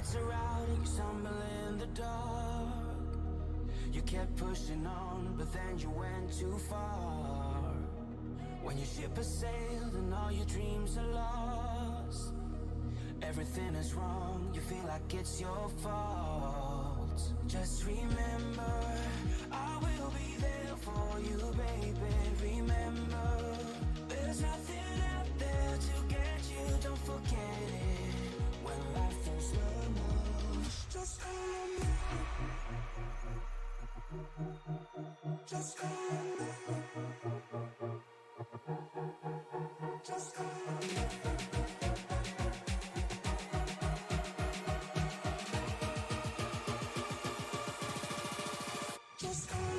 lights are out and you stumble in the dark. You kept pushing on, but then you went too far. When your ship has sailed and all your dreams are lost, everything is wrong, you feel like it's your fault. Just remember, I will be there for you, baby. Remember, there's nothing out there to get you, don't forget it. When life throws lemons, just call on me. Just call on me. Just call on me. Just call on me.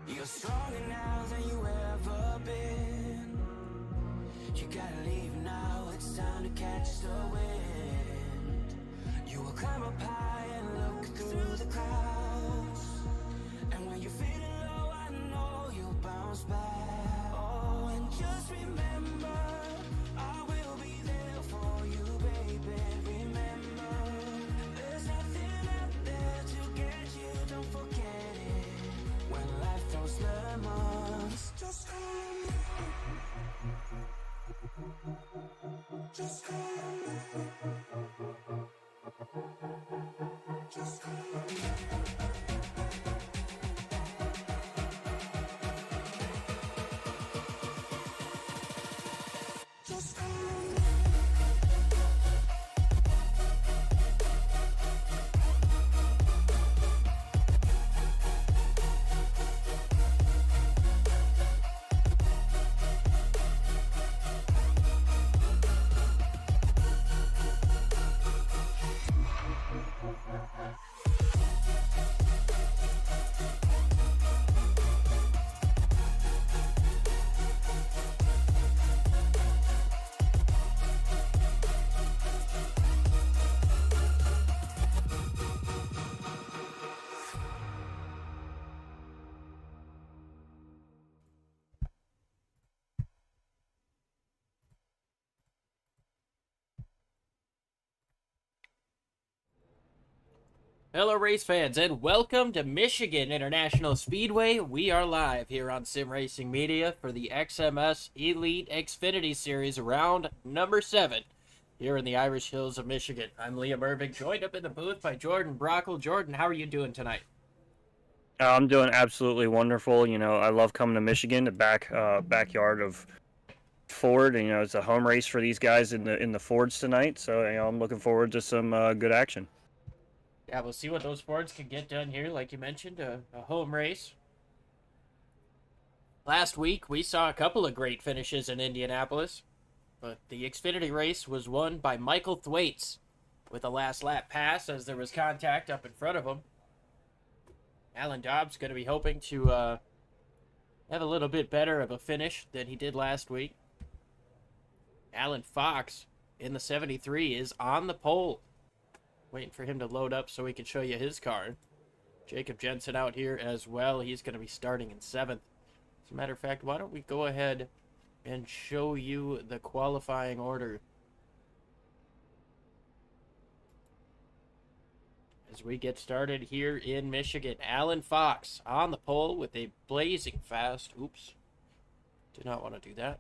You're stronger now than you ever been. You gotta leave now, it's time to catch the wind. You will climb up high and look through the clouds. And when you're feeling low, I know you'll bounce back. Oh, and just remember, I will be there for you, baby. Remember, there's nothing out there to get you, don't forget it. When life throws lemons, just call on me. Just call on me. Just call on me. Just call on me. Hello, race fans, and welcome to Michigan International Speedway. We are live here on Racing Media for the XMS Elite Xfinity Series, round number 7, here in the Irish Hills of Michigan. I'm Liam Irving, joined up in the booth by Jordan Brockle. Jordan, how are you doing tonight? I'm doing absolutely wonderful. You know, I love coming to Michigan, the backyard of Ford. And, you know, it's a home race for these guys in the Fords tonight. So, you know, I'm looking forward to some good action. Yeah, we'll see what those Fords can get done here. Like you mentioned, a home race. Last week, we saw a couple of great finishes in Indianapolis, but the Xfinity race was won by Michael Thwaites with a last lap pass as there was contact up in front of him. Alan Dobbs going to be hoping to have a little bit better of a finish than he did last week. Alan Fox in the 73 is on the pole. Waiting for him to load up so we can show you his car. Jacob Jensen out here as well. He's going to be starting in 7th. As a matter of fact, why don't we go ahead and show you the qualifying order as we get started here in Michigan. Alan Fox on the pole with a blazing fast. Oops. Did not want to do that.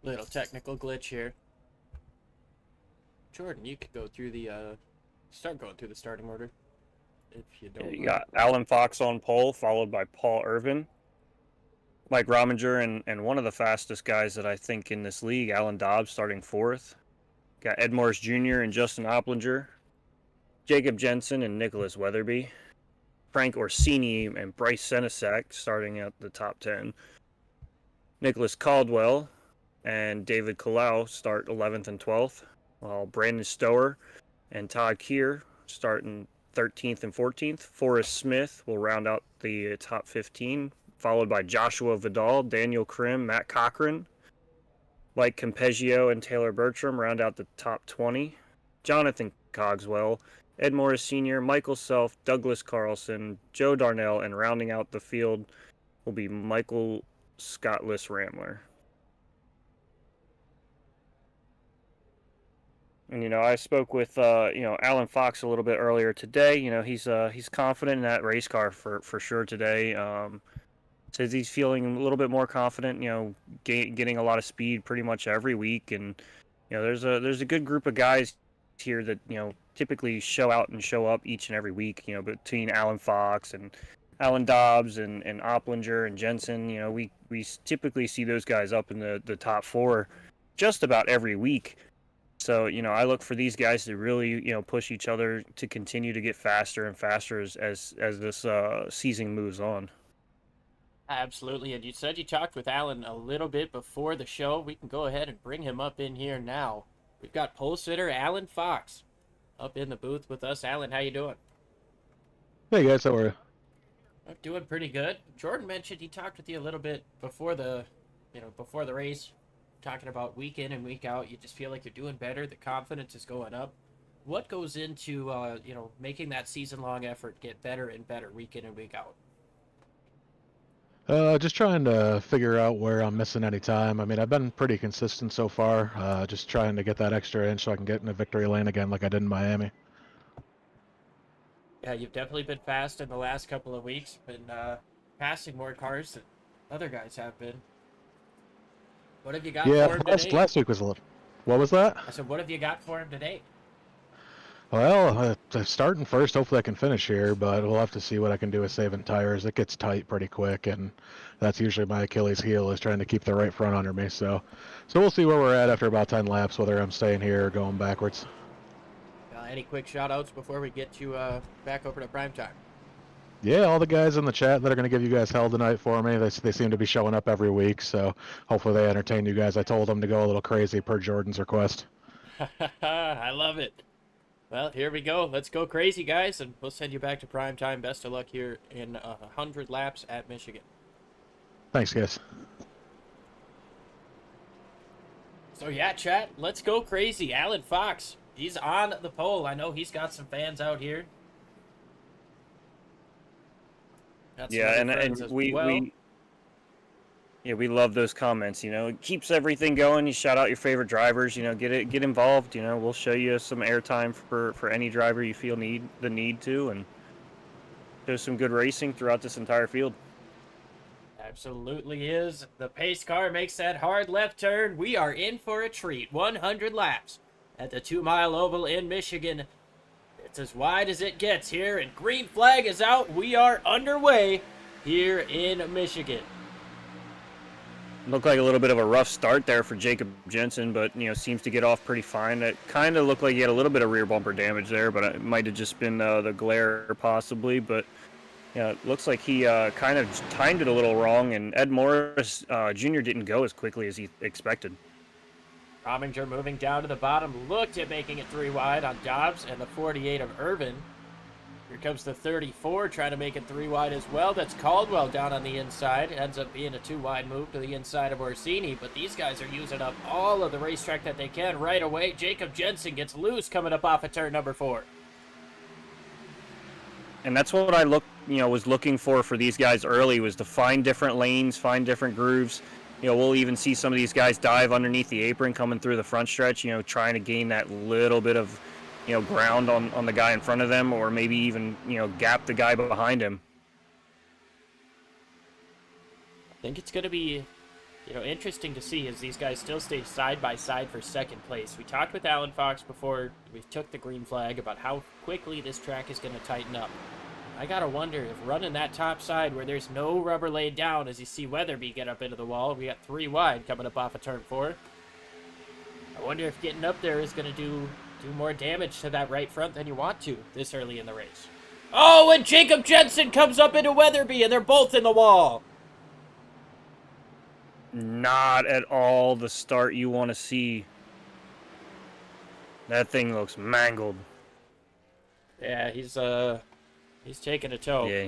Little technical glitch here. Jordan, you could go through the start going through the starting order if you don't. You got Alan Fox on pole, followed by Paul Irvin, Mike Rominger, and one of the fastest guys that I think in this league, Alan Dobbs, starting 4th. Got Ed Morris Jr. and Justin Opplinger, Jacob Jensen and Nicholas Weatherby, Frank Orsini and Bryce Senesac starting at the top 10. Nicholas Caldwell and David Kalau start 11th and 12th, while Brandon Stower and Todd Keir start in 13th and 14th. Forrest Smith will round out the top 15, followed by Joshua Vidal, Daniel Krim, Matt Cochran. Mike Campeggio and Taylor Bertram round out the top 20. Jonathan Cogswell, Ed Morris Sr., Michael Self, Douglas Carlson, Joe Darnell, and rounding out the field will be Michael Scottless Ramler. And, I spoke with, Alan Fox a little bit earlier today. He's confident in that race car for sure today. Says he's feeling a little bit more confident, getting a lot of speed pretty much every week. And, there's a good group of guys here that, typically show out and show up each and every week, between Alan Fox and Alan Dobbs and Opplinger and Jensen. We typically see those guys up in the top 4 just about every week. So, I look for these guys to really, push each other to continue to get faster and faster as this season moves on. Absolutely, and you said you talked with Alan a little bit before the show. We can go ahead and bring him up in here now. We've got pole sitter Alan Fox up in the booth with us. Alan, how you doing? Hey guys, how are you? I'm doing pretty good. Jordan mentioned he talked with you a little bit before the race, talking about week in and week out. You just feel like you're doing better. The confidence is going up. What goes into making that season-long effort get better and better week in and week out? Just trying to figure out where I'm missing any time. I mean, I've been pretty consistent so far. Just trying to get that extra inch so I can get in a victory lane again like I did in Miami. Yeah, you've definitely been fast in the last couple of weeks. Been passing more cars than other guys have been. What have you got for him today? Last week was a little... What was that? I said, what have you got for him today? Well, I'm starting first. Hopefully I can finish here, but we'll have to see what I can do with saving tires. It gets tight pretty quick, and that's usually my Achilles heel, is trying to keep the right front under me. So we'll see where we're at after about 10 laps, whether I'm staying here or going backwards. Any quick shout-outs before we get you back over to prime time? Yeah, all the guys in the chat that are going to give you guys hell tonight for me, they seem to be showing up every week, so hopefully they entertain you guys. I told them to go a little crazy per Jordan's request. I love it. Well, here we go. Let's go crazy, guys, and we'll send you back to prime time. Best of luck here in 100 laps at Michigan. Thanks, guys. So, yeah, chat, let's go crazy. Alan Fox, he's on the pole. I know he's got some fans out here. Yeah, and we love those comments. It keeps everything going. You shout out your favorite drivers. Get involved. We'll show you some airtime for any driver you feel the need to, and show some good racing throughout this entire field. Absolutely is. The pace car makes that hard left turn. We are in for a treat. 100 laps at the 2-mile oval in Michigan. It's as wide as it gets here, and green flag is out. We are underway here in Michigan. Looked like a little bit of a rough start there for Jacob Jensen, but seems to get off pretty fine. It kind of looked like he had a little bit of rear bumper damage there, but it might have just been the glare possibly. But it looks like he kind of timed it a little wrong, and Ed Morris Jr. didn't go as quickly as he expected. Rominger moving down to the bottom, looked at making it 3 wide on Dobbs and the 48 of Irvin. Here comes the 34, trying to make it 3 wide as well. That's Caldwell down on the inside. It ends up being a 2-wide move to the inside of Orsini, but these guys are using up all of the racetrack that they can right away. Jacob Jensen gets loose coming up off of turn number 4. And that's what I was looking for these guys early, was to find different lanes, find different grooves. We'll even see some of these guys dive underneath the apron coming through the front stretch, trying to gain that little bit of, ground on the guy in front of them, or maybe even, gap the guy behind him. I think it's going to be, interesting to see as these guys still stay side by side for second place. We talked with Alan Fox before we took the green flag about how quickly this track is going to tighten up. I gotta wonder if running that top side where there's no rubber laid down, as you see Weatherby get up into the wall. We got 3 wide coming up off of turn 4. I wonder if getting up there is going to do more damage to that right front than you want to this early in the race. Oh, and Jacob Jensen comes up into Weatherby, and they're both in the wall. Not at all the start you want to see. That thing looks mangled. Yeah, he's taking a tow. Yeah,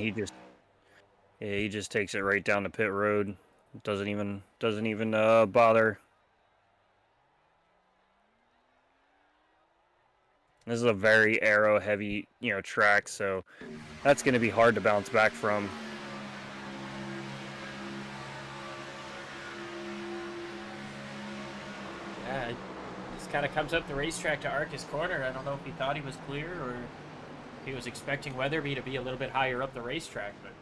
he just takes it right down the pit road. Doesn't even bother. This is a very aero heavy, track, so that's going to be hard to bounce back from. Yeah, he just kind of comes up the racetrack to arc his corner. I don't know if he thought he was clear or if he was expecting Weatherby to be a little bit higher up the racetrack, but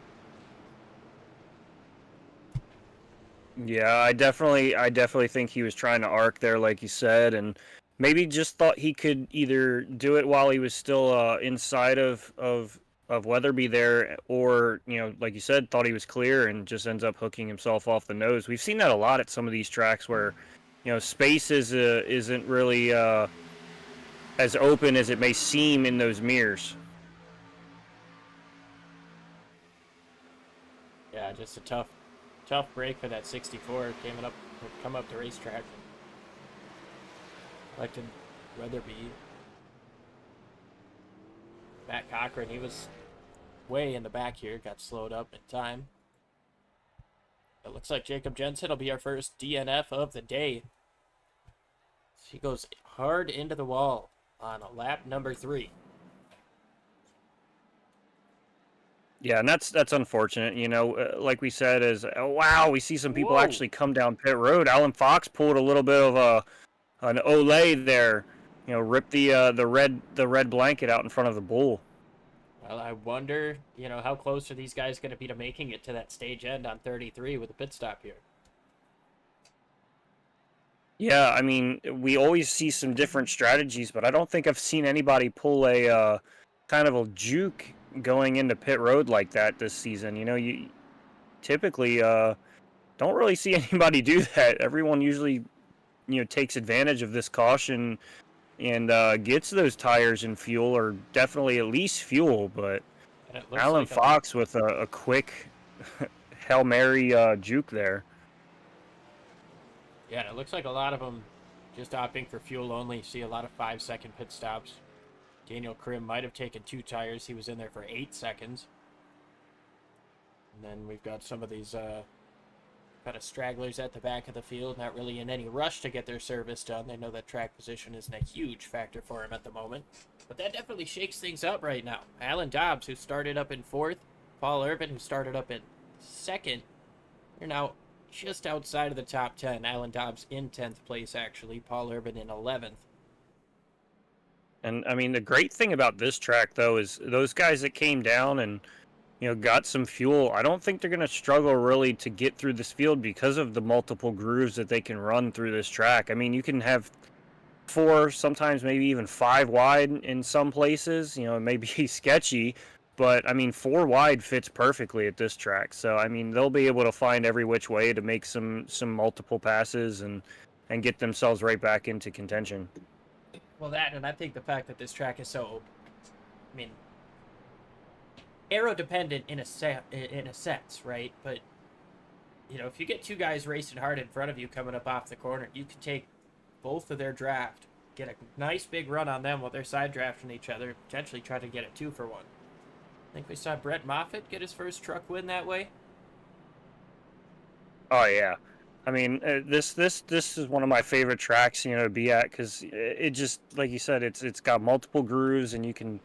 Yeah, I definitely think he was trying to arc there, like you said, and maybe just thought he could either do it while he was still inside of Weatherby there, or like you said, thought he was clear and just ends up hooking himself off the nose. We've seen that a lot at some of these tracks where space isn't really as open as it may seem in those mirrors. yeah, just a tough break for that 64 come up the racetrack. Elected Weatherby. Matt Cochran, he was way in the back here, got slowed up in time. It looks like Jacob Jensen will be our first DNF of the day. He goes hard into the wall on lap number 3. Yeah, and that's unfortunate. Like we said, wow, we see some people Whoa. actually come down pit road. Alan Fox pulled a little bit of an Olay there. Ripped the red blanket out in front of the bull. Well, I wonder, how close are these guys going to be to making it to that stage end on 33 with a pit stop here? Yeah, I mean, we always see some different strategies, but I don't think I've seen anybody pull a kind of a juke going into pit road like that this season. You typically don't really see anybody do that. Everyone usually takes advantage of this caution and gets those tires and fuel, or definitely at least fuel. But Alan Fox with a quick Hail Mary juke there. Yeah, it looks like a lot of them just opting for fuel only. You see a lot of 5-second pit stops. Daniel Krim might have taken 2 tires. He was in there for 8 seconds. And then we've got some of these kind of stragglers at the back of the field, not really in any rush to get their service done. They know that track position isn't a huge factor for him at the moment. But that definitely shakes things up right now. Alan Dobbs, who started up in 4th, Paul Urban, who started up in 2nd, they're now just outside of the top 10. Alan Dobbs in 10th place, actually. Paul Urban in 11th. And, I mean, the great thing about this track, though, is those guys that came down and, got some fuel, I don't think they're going to struggle really to get through this field because of the multiple grooves that they can run through this track. I mean, you can have 4, sometimes maybe even 5 wide in some places. It may be sketchy, but, I mean, 4 wide fits perfectly at this track. So, I mean, they'll be able to find every which way to make some multiple passes and get themselves right back into contention. Well, that, and I think the fact that this track is so, aero-dependent in a sense, right? But, if you get 2 guys racing hard in front of you coming up off the corner, you can take both of their draft, get a nice big run on them while they're side drafting each other, potentially try to get a 2-for-1. I think we saw Brett Moffitt get his first truck win that way. Oh, yeah. I mean, this is one of my favorite tracks, to be at, because it just, like you said, it's got multiple grooves, and you can,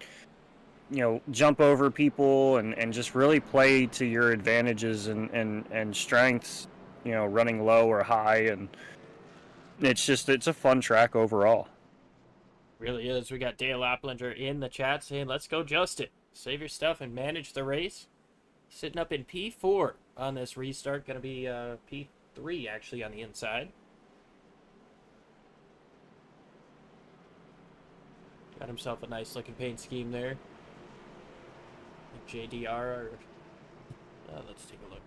jump over people and just really play to your advantages and strengths, running low or high, and it's a fun track overall. Really is. We got Dale Oplinger in the chat saying, let's go Justin. Save your stuff and manage the race. Sitting up in P4 on this restart. Going to be P3 actually on the inside. Got himself a nice looking paint scheme there. JDR. Let's take a look.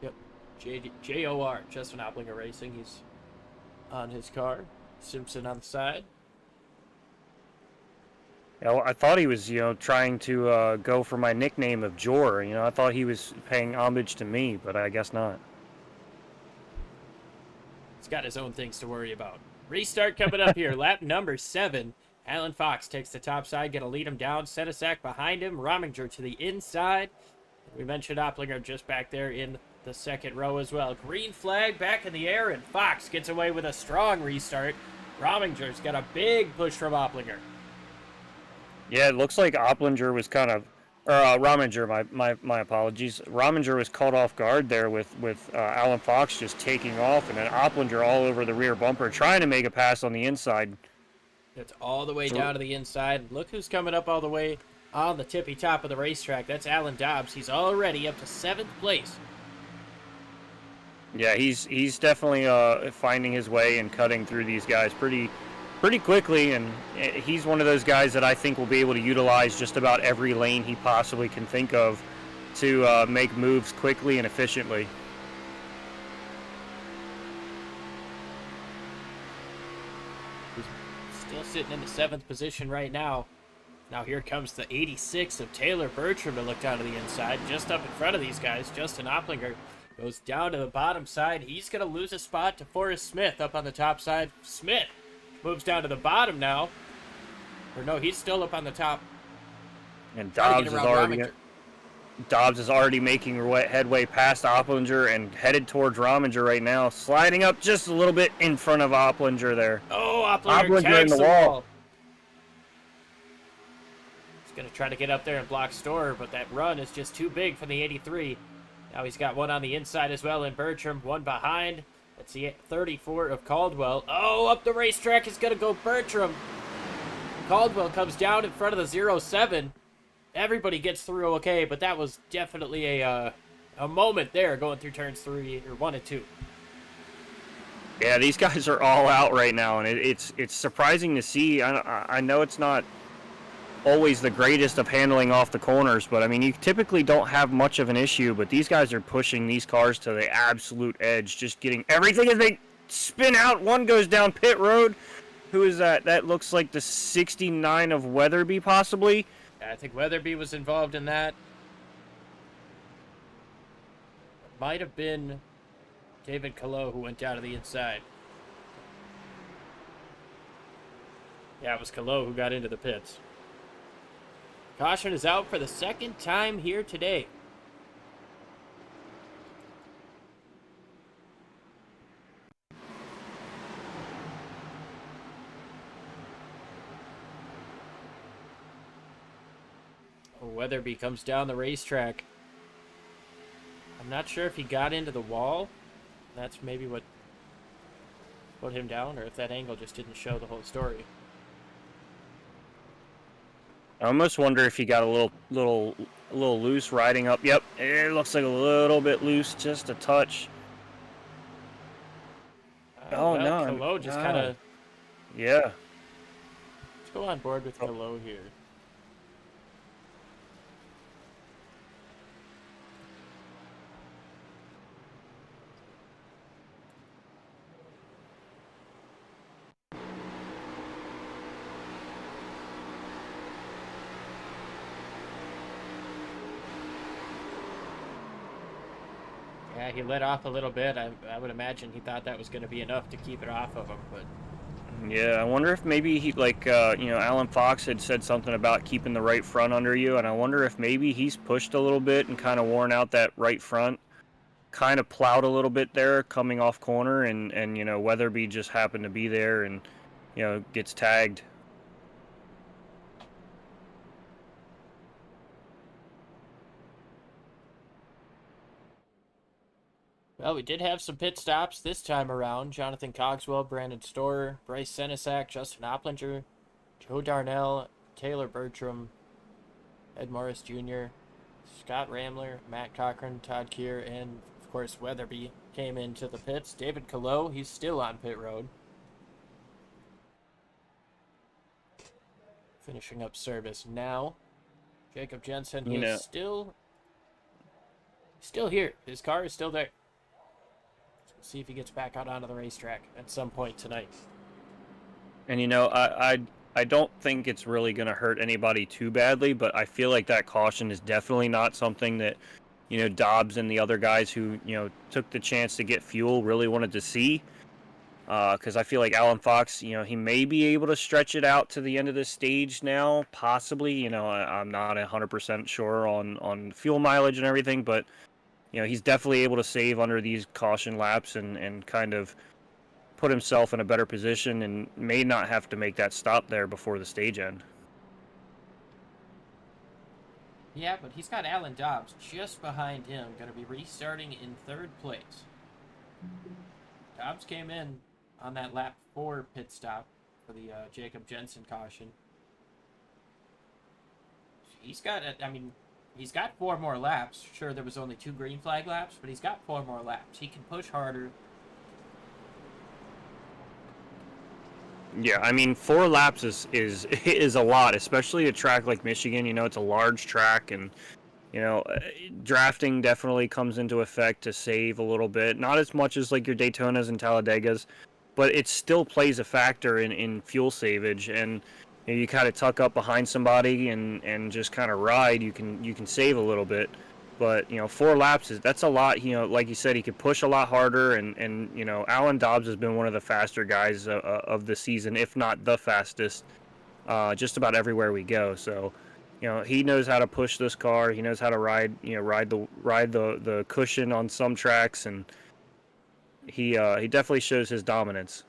Yep. JOR, Justin Oplinger Racing. He's on his car. Simpson on the side. Yeah, well, I thought he was, trying to go for my nickname of Jor. I thought he was paying homage to me, but I guess not. He's got his own things to worry about. Restart coming up here. Lap number 7. Alan Fox takes the top side, gonna lead him down. Senesac behind him. Rominger to the inside. We mentioned Opplinger just back there in the second row as well. Green flag back in the air, and Fox gets away with a strong restart. Rominger's got a big push from Opplinger. Yeah, it looks like Opplinger was kind of, or Rominger, my apologies. Rominger was caught off guard there with Alan Fox just taking off, and then Opplinger all over the rear bumper trying to make a pass on the inside. It's all the way down to the inside. Look who's coming up all the way on the tippy top of the racetrack. That's Alan Dobbs. He's already up to 7th place. Yeah, he's definitely finding his way and cutting through these guys pretty quickly, and he's one of those guys that I think will be able to utilize just about every lane he possibly can think of to make moves quickly and efficiently. Still sitting in the 7th position right now. Now here comes the 86 of Taylor Bertram to look down to the inside. Just up in front of these guys, Justin Opplinger goes down to the bottom side. He's going to lose a spot to Forrest Smith up on the top side. Smith moves down to the bottom now. Or no, he's still up on the top. And Dobbs is already making headway past Opplinger and headed towards Rominger right now. Sliding up just a little bit in front of Opplinger there. Oh, Opplinger tags the wall. He's going to try to get up there and block Storer, but that run is just too big for the 83. Now he's got one on the inside as well in Bertram, one behind. That's the 34 of Caldwell. Oh, up the racetrack is going to go Bertram. Caldwell comes down in front of the 07. Everybody gets through okay, but that was definitely a moment there going through turns 1 and 2. Yeah, these guys are all out right now, and it's surprising to see. I know it's not always the greatest of handling off the corners, but I mean, you typically don't have much of an issue, but these guys are pushing these cars to the absolute edge, just getting everything as they spin out. One goes down pit road. Who is that? That looks like the 69 of Weatherby, possibly. I think Weatherby was involved in that. Might have been David Calo who went down to the inside. Yeah, it was Calo who got into the pits. Caution is out for the second time here today. Weatherby comes down the racetrack. I'm not sure if he got into the wall. That's maybe what put him down, or if that angle just didn't show the whole story. I almost wonder if he got a little loose riding up. Yep, it looks like a little bit loose, just a touch. Oh well, no, Calo just kind of. Yeah. Let's go on board with Calo here. Yeah, he let off a little bit. I would imagine he thought that was going to be enough to keep it off of him, but... Yeah, I wonder if maybe he, Alan Fox had said something about keeping the right front under you, and I wonder if maybe he's pushed a little bit and kind of worn out that right front, kind of plowed a little bit there coming off corner, and Weatherby just happened to be there and, gets tagged. Well, we did have some pit stops this time around. Jonathan Cogswell, Brandon Storer, Bryce Senesac, Justin Opplinger, Joe Darnell, Taylor Bertram, Ed Morris Jr., Scott Ramler, Matt Cochran, Todd Keir, and, of course, Weatherby came into the pits. David Calo, he's still on pit road. Finishing up service now. Jacob Jensen, he's still here. His car is still there. See if he gets back out onto the racetrack at some point tonight. And, you know, I don't think it's really going to hurt anybody too badly, but I feel like that caution is definitely not something that, you know, Dobbs and the other guys who, you know, took the chance to get fuel really wanted to see. Because I feel like Alan Fox, you know, he may be able to stretch it out to the end of the stage now, possibly. You know, I'm not 100% sure on fuel mileage and everything, but, you know, he's definitely able to save under these caution laps and kind of put himself in a better position and may not have to make that stop there before the stage end. Yeah, but he's got Alan Dobbs just behind him, going to be restarting in 3rd place. Dobbs came in on that lap 4 pit stop for the Jacob Jensen caution. He's got, he's got 4 more laps. Sure, there was only 2 green flag laps, but he's got 4 more laps. He can push harder. Yeah, I mean, 4 laps is a lot, especially a track like Michigan. You know, it's a large track, and, you know, drafting definitely comes into effect to save a little bit. Not as much as like your Daytonas and Talladegas, but it still plays a factor in fuel savage. And you know, you kind of tuck up behind somebody and just kind of ride. You can save a little bit. But, you know, 4 laps, that's a lot. You know, like you said, he could push a lot harder. And you know, Alan Dobbs has been one of the faster guys of the season, if not the fastest, just about everywhere we go. So, you know, he knows how to push this car. He knows how to ride the cushion on some tracks, and he definitely shows his dominance.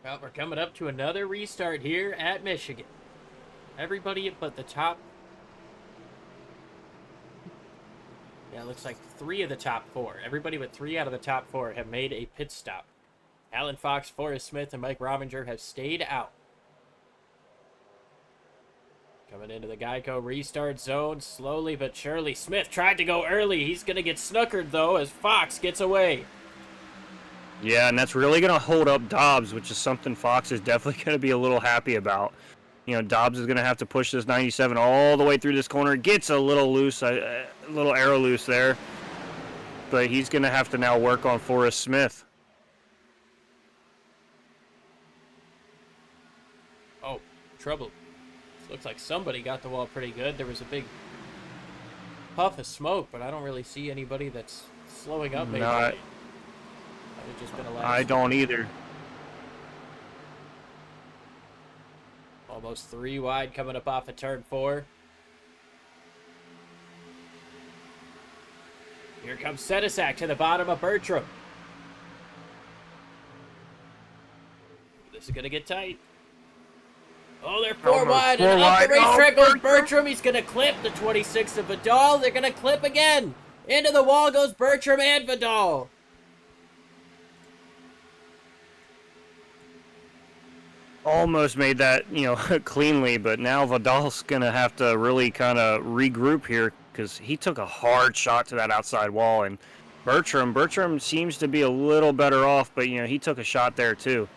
Well, we're coming up to another restart here at Michigan. Everybody but the top. Yeah, it looks like 3 of the top 4. Everybody but 3 out of the top 4 have made a pit stop. Alan Fox, Forrest Smith, and Mike Rominger have stayed out. Coming into the Geico restart zone, slowly but surely. Smith tried to go early. He's going to get snookered, though, as Fox gets away. Yeah, and that's really going to hold up Dobbs, which is something Fox is definitely going to be a little happy about. You know, Dobbs is going to have to push this 97 all the way through this corner. Gets a little loose, a little arrow loose there. But he's going to have to now work on Forrest Smith. Oh, trouble. Looks like somebody got the wall pretty good. There was a big puff of smoke, but I don't really see anybody that's slowing up. Maybe. Might have just been a last. I don't either. Almost 3 wide coming up off of turn 4. Here comes Sedisak to the bottom of Bertram. This is going to get tight. Oh, they're 4 wide, and up the racetrack goes Bertram. He's going to clip the 26 of Vidal. They're going to clip again. Into the wall goes Bertram and Vidal. Almost made that, you know, cleanly, but now Vidal's going to have to really kind of regroup here because he took a hard shot to that outside wall. And Bertram seems to be a little better off, but, you know, he took a shot there too.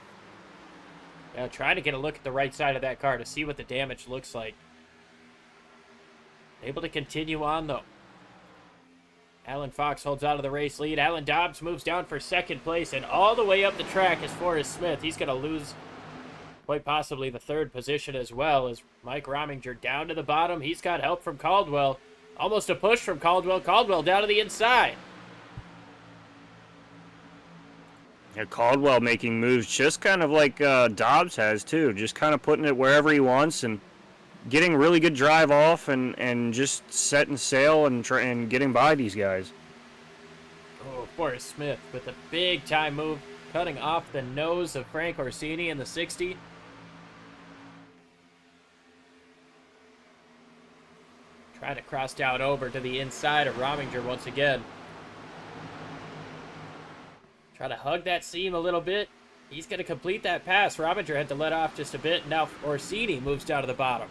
Yeah, trying to get a look at the right side of that car to see what the damage looks like. Able to continue on, though. Alan Fox holds out of the race lead. Alan Dobbs moves down for 2nd place, and all the way up the track is Forrest Smith. He's going to lose quite possibly the 3rd position as well, as Mike Rominger down to the bottom. He's got help from Caldwell. Almost a push from Caldwell. Caldwell down to the inside. Yeah, Caldwell making moves just kind of like Dobbs has too, just kind of putting it wherever he wants and getting really good drive off and just setting sail and getting by these guys. Oh, Forrest Smith with a big time move, cutting off the nose of Frank Orsini in the 60. Trying to cross down over to the inside of Rominger once again. Try to hug that seam a little bit. He's going to complete that pass. Rominger had to let off just a bit. Now Orsini moves down to the bottom.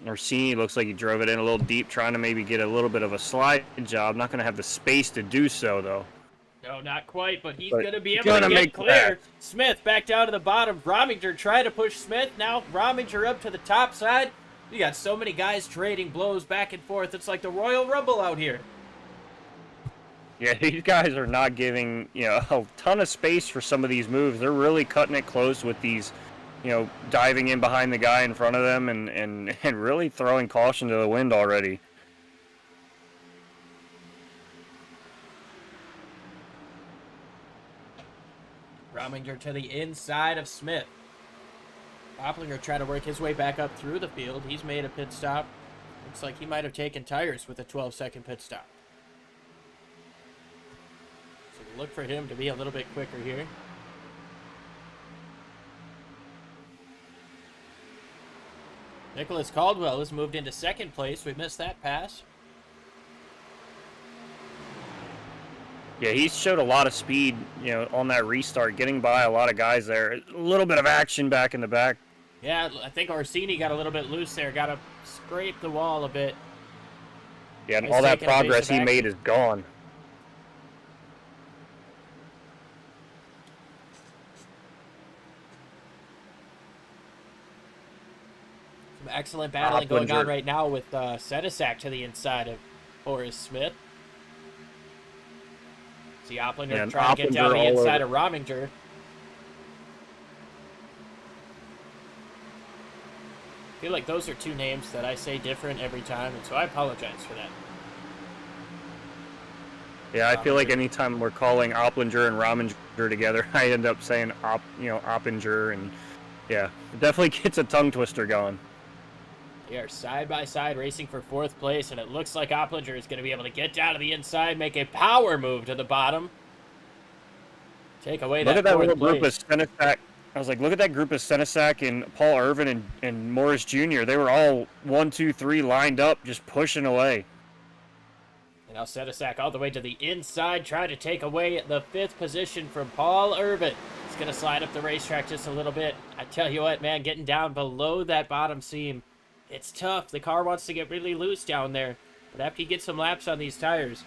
Orsini looks like he drove it in a little deep, trying to maybe get a little bit of a slide job. Not going to have the space to do so, though. No, not quite, but he's going to be able to get clear. That. Smith back down to the bottom. Rominger trying to push Smith. Now Rominger up to the top side. You got so many guys trading blows back and forth. It's like the Royal Rumble out here. Yeah, these guys are not giving, a ton of space for some of these moves. They're really cutting it close with these, diving in behind the guy in front of them and really throwing caution to the wind already. Rominger to the inside of Smith. Opplinger trying to work his way back up through the field. He's made a pit stop. Looks like he might have taken tires with a 12-second pit stop. So we'll look for him to be a little bit quicker here. Nicholas Caldwell has moved into second place. We missed that pass. Yeah, he showed a lot of speed, on that restart, getting by a lot of guys there. A little bit of action back in the back. Yeah, I think Orsini got a little bit loose there. Got to scrape the wall a bit. Yeah, and He's all that taking a base progress of he made is gone. Some excellent battling going on Opplinger. right now with Sedisak to the inside of Forrest Smith. See Opplinger Yeah, and trying to get down Opplinger the all inside over. of Rominger. I feel like those are two names that I say different every time, and so I apologize for that. Yeah, I feel like anytime we're calling Opplinger and Rominger together, I end up saying Oppinger, and yeah, it definitely gets a tongue twister going. They are side by side racing for fourth place, and it looks like Opplinger is going to be able to get down to the inside, make a power move to the bottom. Take away Look that at that fourth little group of place. Senesac. I was like, look at that group of Senesac and Paul Irvin and Morris Jr. They were all 1, 2, 3 lined up, just pushing away. And now Sedisak all the way to the inside, trying to take away the fifth position from Paul Irvin. He's going to slide up the racetrack just a little bit. I tell you what, man, getting down below that bottom seam, it's tough. The car wants to get really loose down there. But after you get some laps on these tires,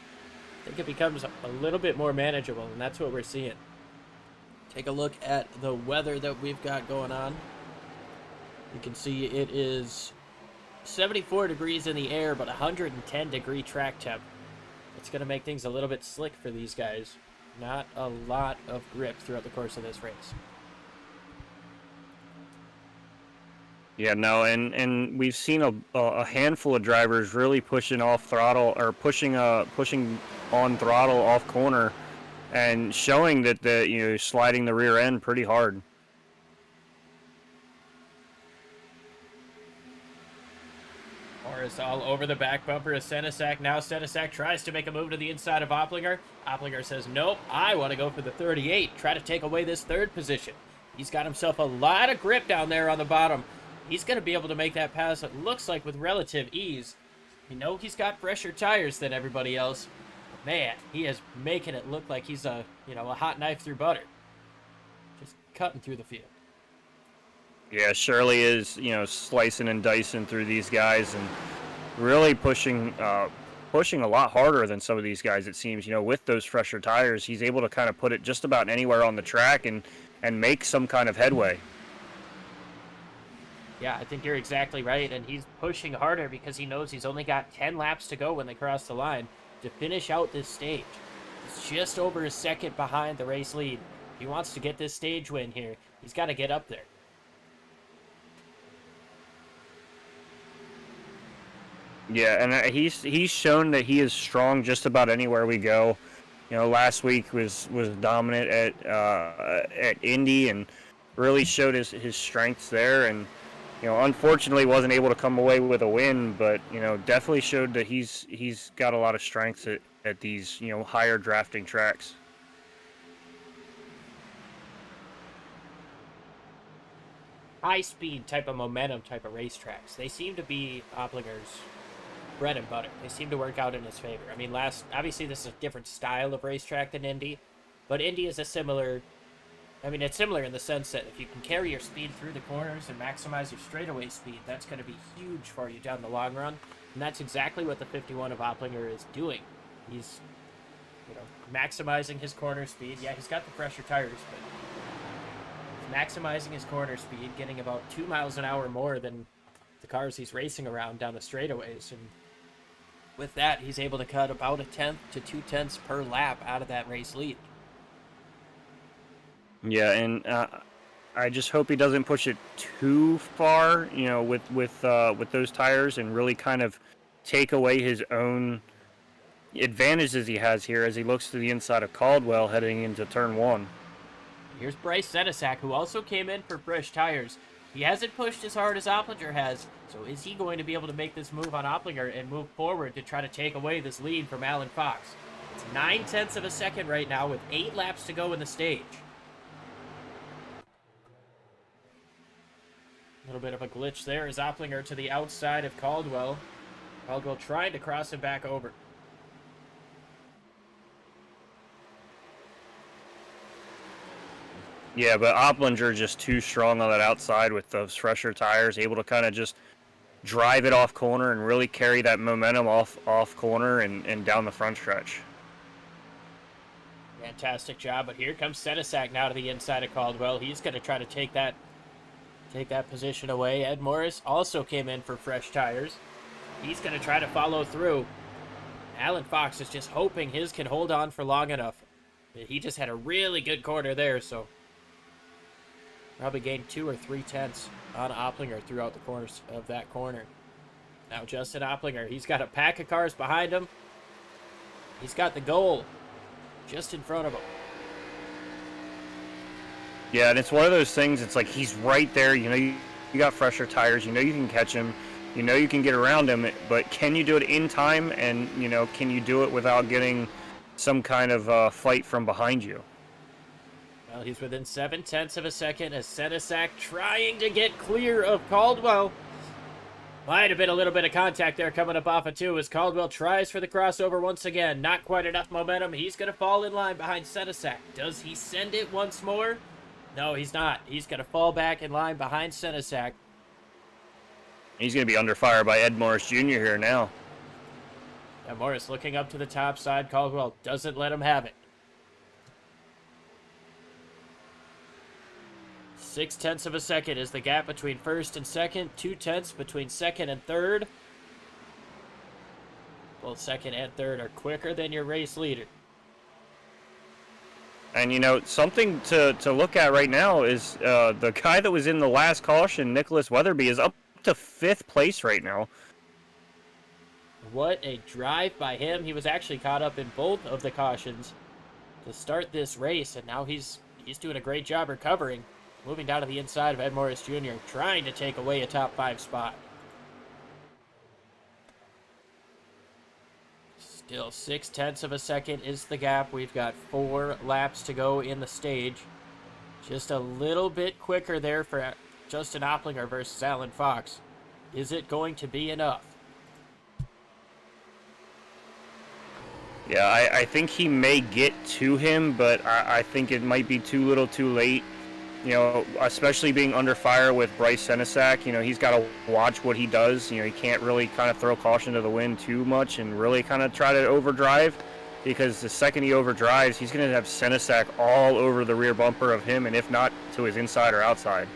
I think it becomes a little bit more manageable, and that's what we're seeing. Take a look at the weather that we've got going on. You can see it is 74 degrees in the air, but 110 degree track temp. It's going to make things a little bit slick for these guys. Not a lot of grip throughout the course of this race. Yeah, no, and we've seen a handful of drivers really pushing off throttle or pushing on throttle off corner, and showing that sliding the rear end pretty hard. Morris all over the back bumper of Senesac. Now Senesac tries to make a move to the inside of Opplinger. Opplinger says, nope, I want to go for the 38. Try to take away this third position. He's got himself a lot of grip down there on the bottom. He's going to be able to make that pass, it looks like, with relative ease. You know he's got fresher tires than everybody else. But man, he is making it look like he's a hot knife through butter. Just cutting through the field. Yeah, Shirley is, slicing and dicing through these guys and really pushing a lot harder than some of these guys, it seems. With those fresher tires, he's able to kind of put it just about anywhere on the track and make some kind of headway. Yeah, I think you're exactly right, and he's pushing harder because he knows he's only got 10 laps to go when they cross the line to finish out this stage. He's just over a second behind the race lead. If he wants to get this stage win here, he's got to get up there. Yeah, and he's shown that he is strong just about anywhere we go. Last week was dominant at Indy and really showed his strengths there, and unfortunately wasn't able to come away with a win, but definitely showed that he's got a lot of strengths at these higher drafting tracks. High speed type of momentum type of racetracks. They seem to be Opplinger's bread and butter. They seem to work out in his favor. I mean, obviously this is a different style of racetrack than Indy, but Indy is it's similar in the sense that if you can carry your speed through the corners and maximize your straightaway speed, that's going to be huge for you down the long run, and that's exactly what the 51 of Opplinger is doing. He's, maximizing his corner speed. Yeah, he's got the fresher tires, but he's maximizing his corner speed, getting about 2 miles an hour more than the cars he's racing around down the straightaways. And with that, he's able to cut about 1/10 to 2/10 per lap out of that race lead. Yeah, and I just hope he doesn't push it too far, you know, with those tires, and really kind of take away his own advantages he has here as he looks to the inside of Caldwell heading into turn 1. Here's Bryce Senesac, who also came in for fresh tires. He hasn't pushed as hard as Opplinger has, so is he going to be able to make this move on Opplinger and move forward to try to take away this lead from Alan Fox? It's 9/10 of a second right now with 8 laps to go in the stage. A little bit of a glitch there as Opplinger to the outside of Caldwell. Caldwell trying to cross him back over. Yeah, but Opplinger just too strong on that outside with those fresher tires, able to kind of just drive it off corner and really carry that momentum off corner and down the front stretch. Fantastic job, but here comes Senesac now to the inside of Caldwell. He's going to try to take that position away. Ed Morris also came in for fresh tires. He's going to try to follow through. Alan Fox is just hoping his can hold on for long enough. He just had a really good corner there, so probably gained 2 or 3 tenths on Opplinger throughout the course of that corner. Now Justin Opplinger, he's got a pack of cars behind him. He's got the goal just in front of him. Yeah, and it's one of those things, it's like he's right there, you know, you got fresher tires, you know you can catch him, you know you can get around him, but can you do it in time, and, you know, can you do it without getting some kind of fight from behind you? Well, he's within 7/10 of a second as Senesac trying to get clear of Caldwell. Might have been a little bit of contact there coming up off of 2 as Caldwell tries for the crossover once again. Not quite enough momentum. He's going to fall in line behind Senesac. Does he send it once more? No, he's not. He's going to fall back in line behind Senesac. He's going to be under fire by Ed Morris Jr. here now. Now Morris looking up to the top side. Caldwell doesn't let him have it. 6/10 of a second is the gap between first and second. 2/10 between second and third. Both second and third are quicker than your race leader. And, you know, something to look at right now is the guy that was in the last caution, Nicholas Weatherby, is up to 5th place right now. What a drive by him. He was actually caught up in both of the cautions to start this race, and now he's doing a great job recovering. Moving down to the inside of Ed Morris Jr., trying to take away a top 5 spot. Still 6/10 of a second is the gap. We've got 4 laps to go in the stage. Just a little bit quicker there for Justin Opplinger versus Alan Fox. Is it going to be enough? Yeah, I think he may get to him, but I think it might be too little too late. You know, especially being under fire with Bryce Senesac, you know, he's got to watch what he does. You know, he can't really kind of throw caution to the wind too much and really kind of try to overdrive, because the second he overdrives, he's going to have Senesac all over the rear bumper of him, and if not, to his inside or outside.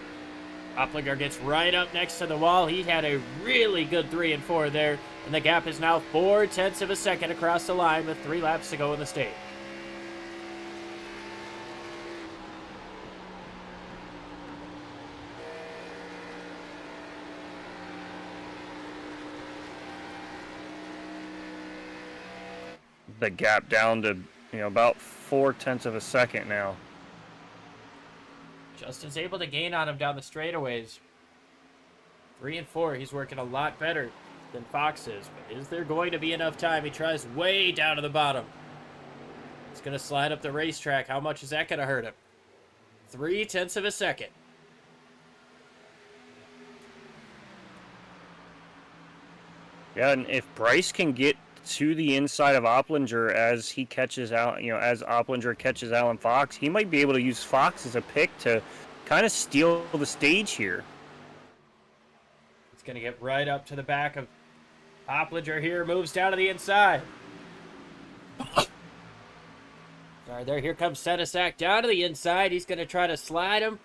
Opplinger gets right up next to the wall. He had a really good 3 and 4 there, and the gap is now 4/10 of a second across the line with 3 laps to go in the stage. The gap down to, you know, about 4/10 of a second now. Justin's able to gain on him down the straightaways. 3 and 4, he's working a lot better than Fox is. But is there going to be enough time? He tries way down to the bottom. He's going to slide up the racetrack. How much is that going to hurt him? 3/10 of a second. Yeah, and if Bryce can get to the inside of Opplinger as he catches out, you know, as Opplinger catches Alan Fox, he might be able to use Fox as a pick to kind of steal the stage here. It's going to get right up to the back of Opplinger here, moves down to the inside. Sorry, there, here comes Senesac down to the inside. He's going to try to slide him.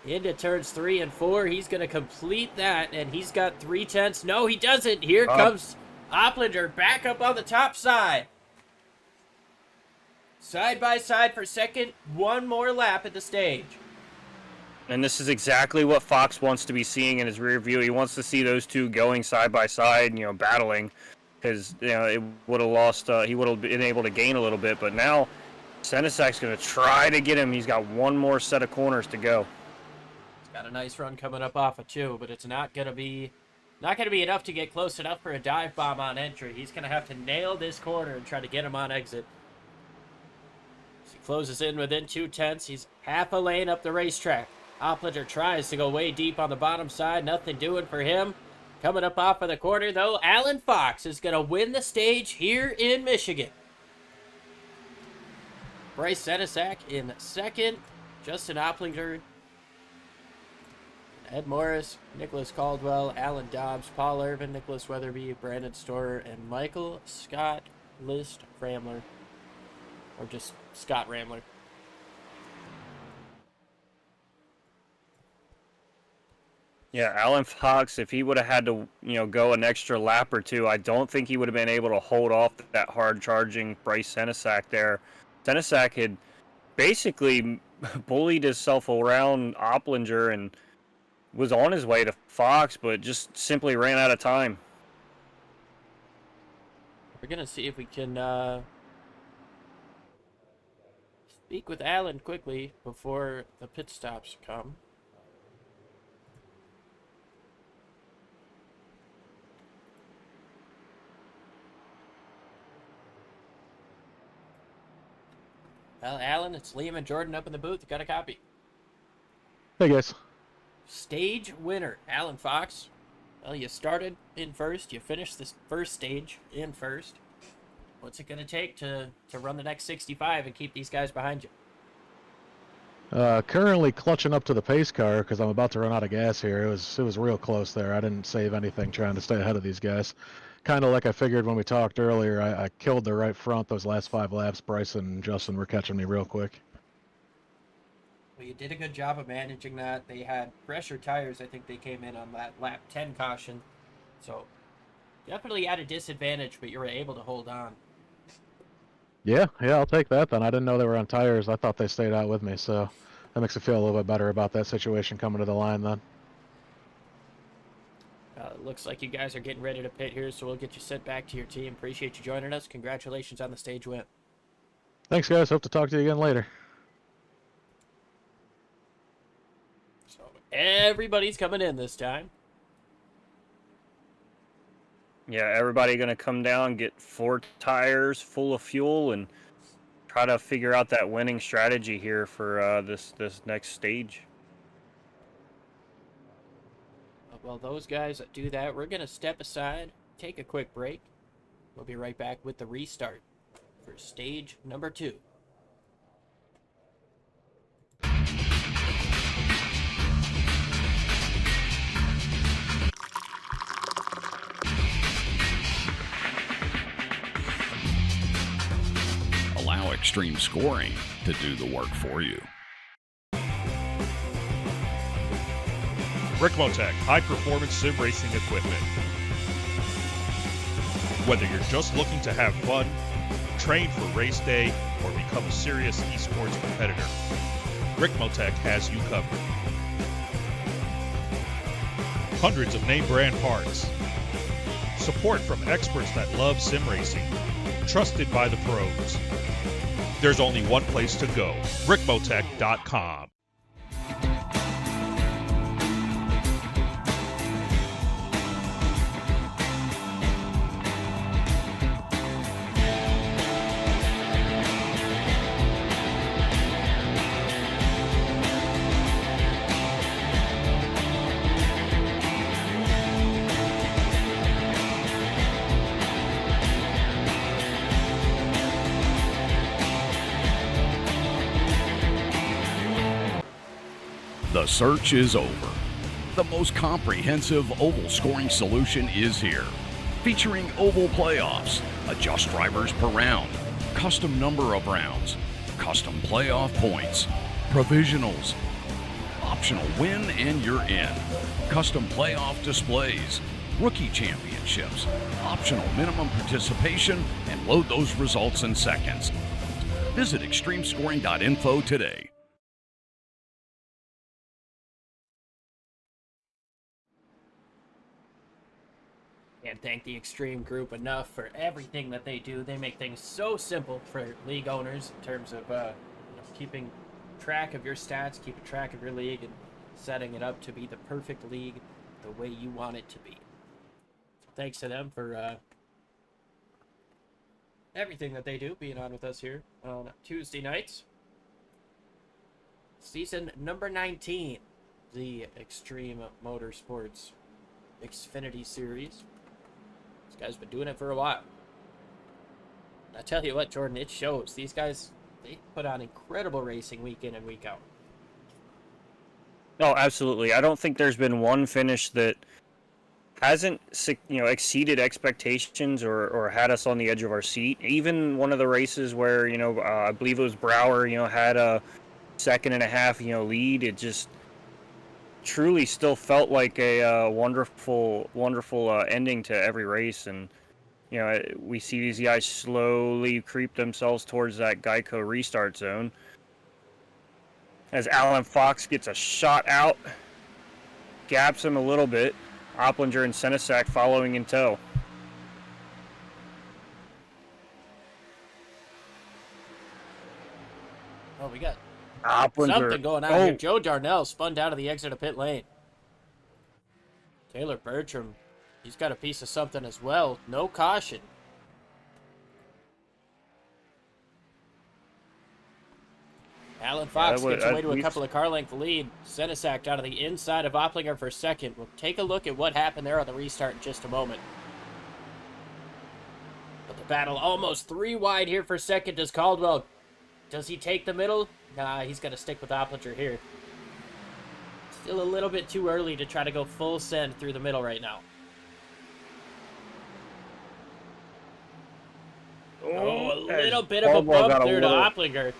into turns 3 and 4. He's going to complete that, and he's got 3/10. No, he doesn't. Here comes Opplinger back up on the top side. Side by side for second. One more lap at the stage. And this is exactly what Fox wants to be seeing in his rear view. He wants to see those two going side by side, battling. Because, it would have lost, he would have been able to gain a little bit. But now, Senesac's going to try to get him. He's got one more set of corners to go. He's got a nice run coming up off of 2, but it's not going to be enough to get close enough for a dive bomb on entry. He's going to have to nail this corner and try to get him on exit. As he closes in within 2/10, he's half a lane up the racetrack. Opplinger tries to go way deep on the bottom side. Nothing doing for him. Coming up off of the corner, though, Alan Fox is going to win the stage here in Michigan. Bryce Senesac in second. Justin Opplinger, Ed Morris, Nicholas Caldwell, Alan Dobbs, Paul Irvin, Nicholas Weatherby, Brandon Storer, and Michael Scott List Ramler. Or just Scott Ramler. Yeah, Alan Fox, if he would have had to, go an extra lap or two, I don't think he would have been able to hold off that hard-charging Bryce Senesac there. Senesac had basically bullied himself around Opplinger and was on his way to Fox, but just simply ran out of time. We're going to see if we can speak with Alan quickly before the pit stops come. Well, Alan, it's Liam and Jordan up in the booth. You got a copy. Hey, guys. Stage winner, Alan Fox. Well, you started in first. You finished this first stage in first. What's it going to take to run the next 65 and keep these guys behind you? Currently clutching up to the pace car because I'm about to run out of gas here. It was real close there. I didn't save anything trying to stay ahead of these guys. Kind of like I figured when we talked earlier. I killed the right front those last 5 laps. Bryce and Justin were catching me real quick. Well, you did a good job of managing that. They had fresher tires. I think they came in on that lap 10 caution. So definitely at a disadvantage, but you were able to hold on. Yeah, I'll take that then. I didn't know they were on tires. I thought they stayed out with me, so that makes me feel a little bit better about that situation coming to the line then. It looks like you guys are getting ready to pit here, so we'll get you sent back to your team. Appreciate you joining us. Congratulations on the stage win. Thanks, guys. Hope to talk to you again later. So everybody's coming in this time. Yeah, everybody going to come down, get 4 tires full of fuel, and try to figure out that winning strategy here for this next stage. Well, those guys that do that, we're going to step aside, take a quick break. We'll be right back with the restart for stage number 2. Allow extreme scoring to do the work for you. Rickmotech, high-performance sim racing equipment. Whether you're just looking to have fun, train for race day, or become a serious esports competitor, Rickmotech has you covered. Hundreds of name-brand parts. Support from experts that love sim racing. Trusted by the pros. There's only one place to go, rickmotech.com. The search is over. The most comprehensive oval scoring solution is here. Featuring oval playoffs, adjust drivers per round, custom number of rounds, custom playoff points, provisionals, optional win and you're in. Custom playoff displays, rookie championships, optional minimum participation, and load those results in seconds. Visit extremescoring.info today. Can't thank the Extreme Group enough for everything that they do. They make things so simple for league owners in terms of keeping track of your stats, keeping track of your league, and setting it up to be the perfect league the way you want it to be. So thanks to them for everything that they do, being on with us here on Tuesday nights. Season number 19, the Extreme Motorsports Xfinity Series. This guy's been doing it for a while. I tell you what, Jordan, it shows. These guys, they put on incredible racing week in and week out. Oh, absolutely. I don't think there's been one finish that hasn't, exceeded expectations or had us on the edge of our seat. Even one of the races where, I believe it was Brower, had a second and a half, lead. It just truly still felt like a wonderful ending to every race. And, we see these guys slowly creep themselves towards that Geico restart zone. As Alan Fox gets a shot out, gaps him a little bit. Opplinger and Senesac following in tow. Oh, we got Opplinger. something going on here. Joe Darnell spun down to the exit of pit lane. Taylor Bertram, he's got a piece of something as well. No caution. Alan Fox gets away to a couple of car length lead. Senesac down to the inside of Opplinger for second. We'll take a look at what happened there on the restart in just a moment. But the battle almost 3 wide here for second. Does Caldwell, does he take the middle? Nah, he's going to stick with Opplinger here. Still a little bit too early to try to go full send through the middle right now. Oh, a little bit of a bump there to Opplinger.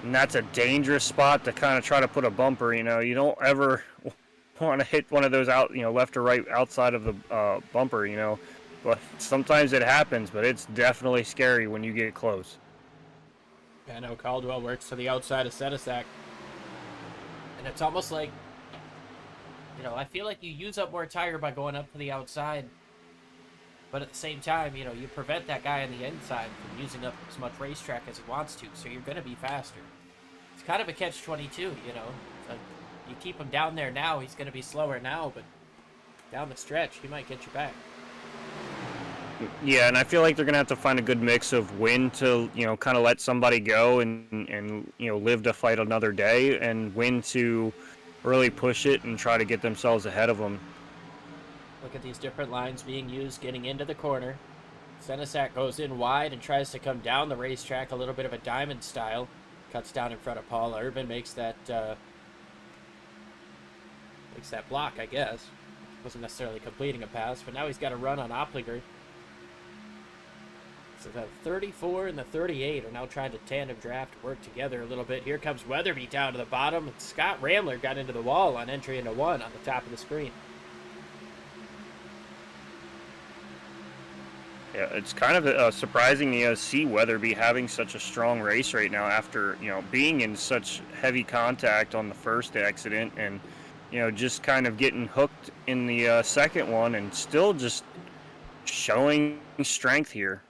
And that's a dangerous spot to kind of try to put a bumper. You don't ever want to hit one of those out, left or right outside of the bumper, But sometimes it happens, but it's definitely scary when you get close. I know Caldwell works to the outside of Senesac. And it's almost like, I feel like you use up more tire by going up to the outside. But at the same time, you prevent that guy on the inside from using up as much racetrack as he wants to, so you're going to be faster. It's kind of a catch-22, Like you keep him down there now, he's going to be slower now, but down the stretch, he might get you back. Yeah, and I feel like they're going to have to find a good mix of when to, kind of let somebody go and live to fight another day, and when to really push it and try to get themselves ahead of them. Look at these different lines being used getting into the corner. Senesac goes in wide and tries to come down the racetrack, a little bit of a diamond style. Cuts down in front of Paul. Urban makes that block, I guess. Wasn't necessarily completing a pass, but now he's got a run on Opplinger. So the 34 and the 38 are now trying to tandem draft, work together a little bit. Here comes Weatherby down to the bottom. And Scott Ramler got into the wall on entry into 1 on the top of the screen. Yeah, it's kind of surprising to see Weatherby having such a strong race right now after, being in such heavy contact on the first accident and, just kind of getting hooked in the second one and still just showing strength here.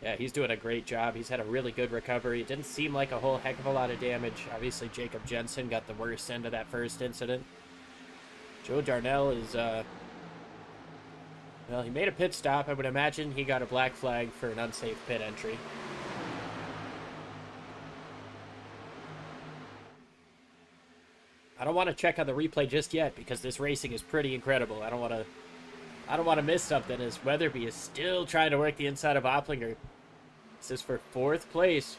Yeah, he's doing a great job. He's had a really good recovery. It didn't seem like a whole heck of a lot of damage. Obviously, Jacob Jensen got the worst end of that first incident. Joe Darnell is... Well, he made a pit stop. I would imagine he got a black flag for an unsafe pit entry. I don't want to check on the replay just yet because this racing is pretty incredible. I don't want to miss something as Weatherby is still trying to work the inside of Opplinger. This is for 4th place.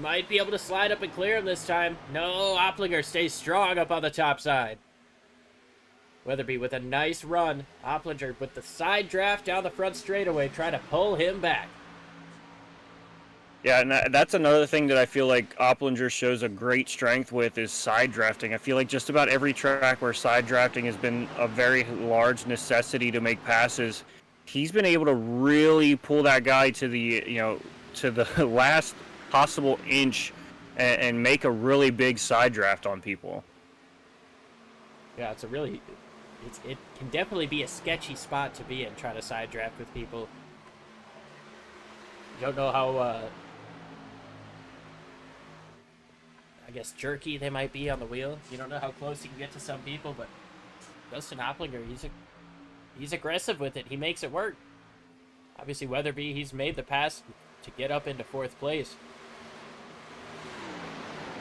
Might be able to slide up and clear him this time. No, Opplinger stays strong up on the top side. Weatherby with a nice run. Opplinger with the side draft down the front straightaway, trying to pull him back. Yeah, and that's another thing that I feel like Opplinger shows a great strength with is side drafting. I feel like just about every track where side drafting has been a very large necessity to make passes, he's been able to really pull that guy to the to the last possible inch and make a really big side draft on people. Yeah, it can definitely be a sketchy spot to be in, trying to side draft with people. You don't know how I guess jerky they might be on the wheel. You don't know how close he can get to some people, but Justin Opplinger, he's aggressive with it. He makes it work. Obviously, Weatherby, he's made the pass to get up into 4th place.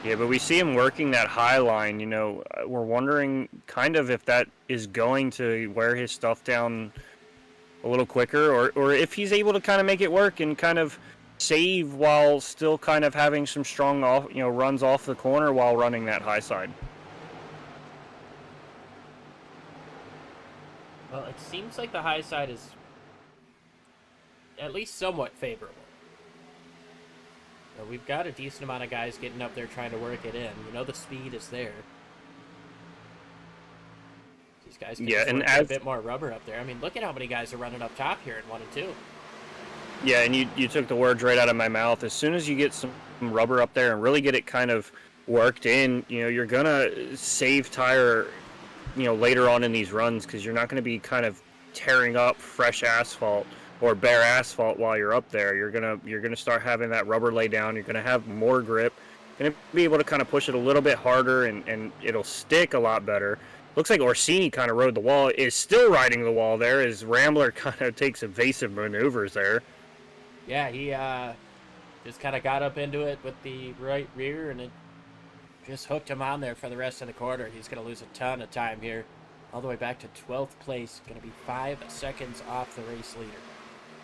Yeah, but we see him working that high line. We're wondering kind of if that is going to wear his stuff down a little quicker, or if he's able to kind of make it work and kind of save while still kind of having some strong runs off the corner while running that high side. Well, it seems like the high side is at least somewhat favorable. We've got a decent amount of guys getting up there trying to work it in. The speed is there. These guys can just work a bit more rubber up there. I mean, look at how many guys are running up top here in 1 and 2. Yeah, and you took the words right out of my mouth. As soon as you get some rubber up there and really get it kind of worked in, you're going to save tire, later on in these runs, because you're not going to be kind of tearing up fresh asphalt or bare asphalt while you're up there. You're gonna start having that rubber lay down. You're gonna have more grip. You're gonna be able to kind of push it a little bit harder, and it'll stick a lot better. Looks like Orsini kind of rode the wall. Is still riding the wall there as Rambler kind of takes evasive maneuvers there. Yeah, he just kind of got up into it with the right rear, and it just hooked him on there for the rest of the quarter. He's gonna lose a ton of time here, all the way back to 12th place. Gonna be 5 seconds off the race leader.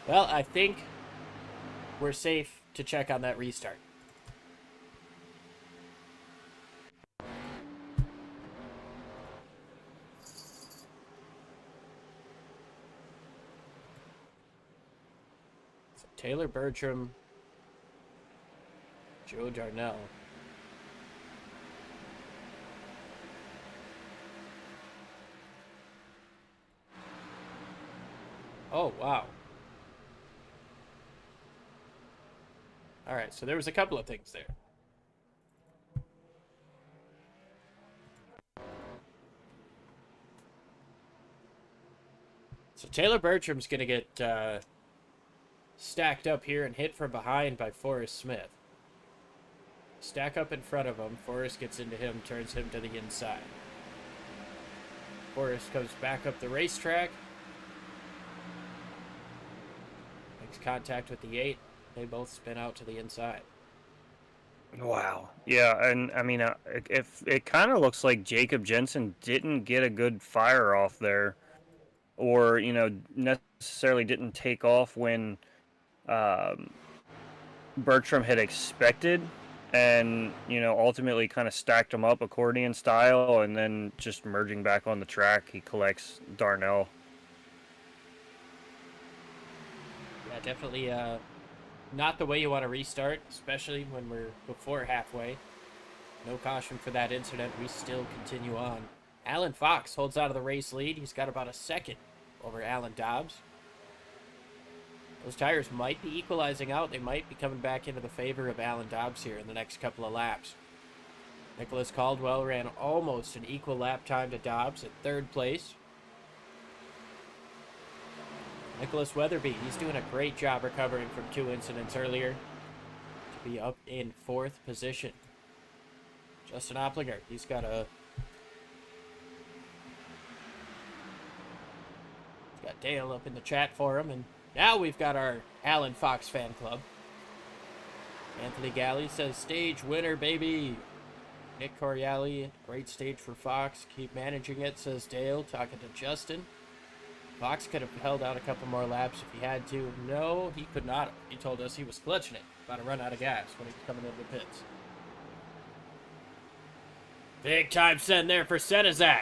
Well, I think we're safe to check on that restart. So Taylor Bertram, Joe Darnell. Oh, wow. All right, so there was a couple of things there. So Taylor Bertram's going to get stacked up here and hit from behind by Forrest Smith. Stack up in front of him. Forrest gets into him, turns him to the inside. Forrest comes back up the racetrack. Makes contact with the 8. They both spin out to the inside. Wow. Yeah, and I mean, if it kind of looks like Jacob Jensen didn't get a good fire off there, or necessarily didn't take off when Bertram had expected, and ultimately kind of stacked him up accordion style, and then just merging back on the track, he collects Darnell. Yeah, definitely. Not the way you want to restart, especially when we're before halfway. No caution for that incident. We still continue on. Alan Fox holds out of the race lead. He's got about a second over Alan Dobbs. Those tires might be equalizing out. They might be coming back into the favor of Alan Dobbs here in the next couple of laps. Nicholas Caldwell ran almost an equal lap time to Dobbs at 3rd place. Nicholas Weatherby, he's doing a great job recovering from 2 incidents earlier to be up in 4th position. Justin Opplinger, he's got Dale up in the chat for him, and now we've got our Alan Fox fan club. Anthony Galley says, stage winner, baby. Nick Coriali, great stage for Fox. Keep managing it, says Dale, talking to Justin. Fox could have held out a couple more laps if he had to. No, he could not have. He told us he was clutching it, about to run out of gas when he was coming into the pits. Big time send there for Senizak.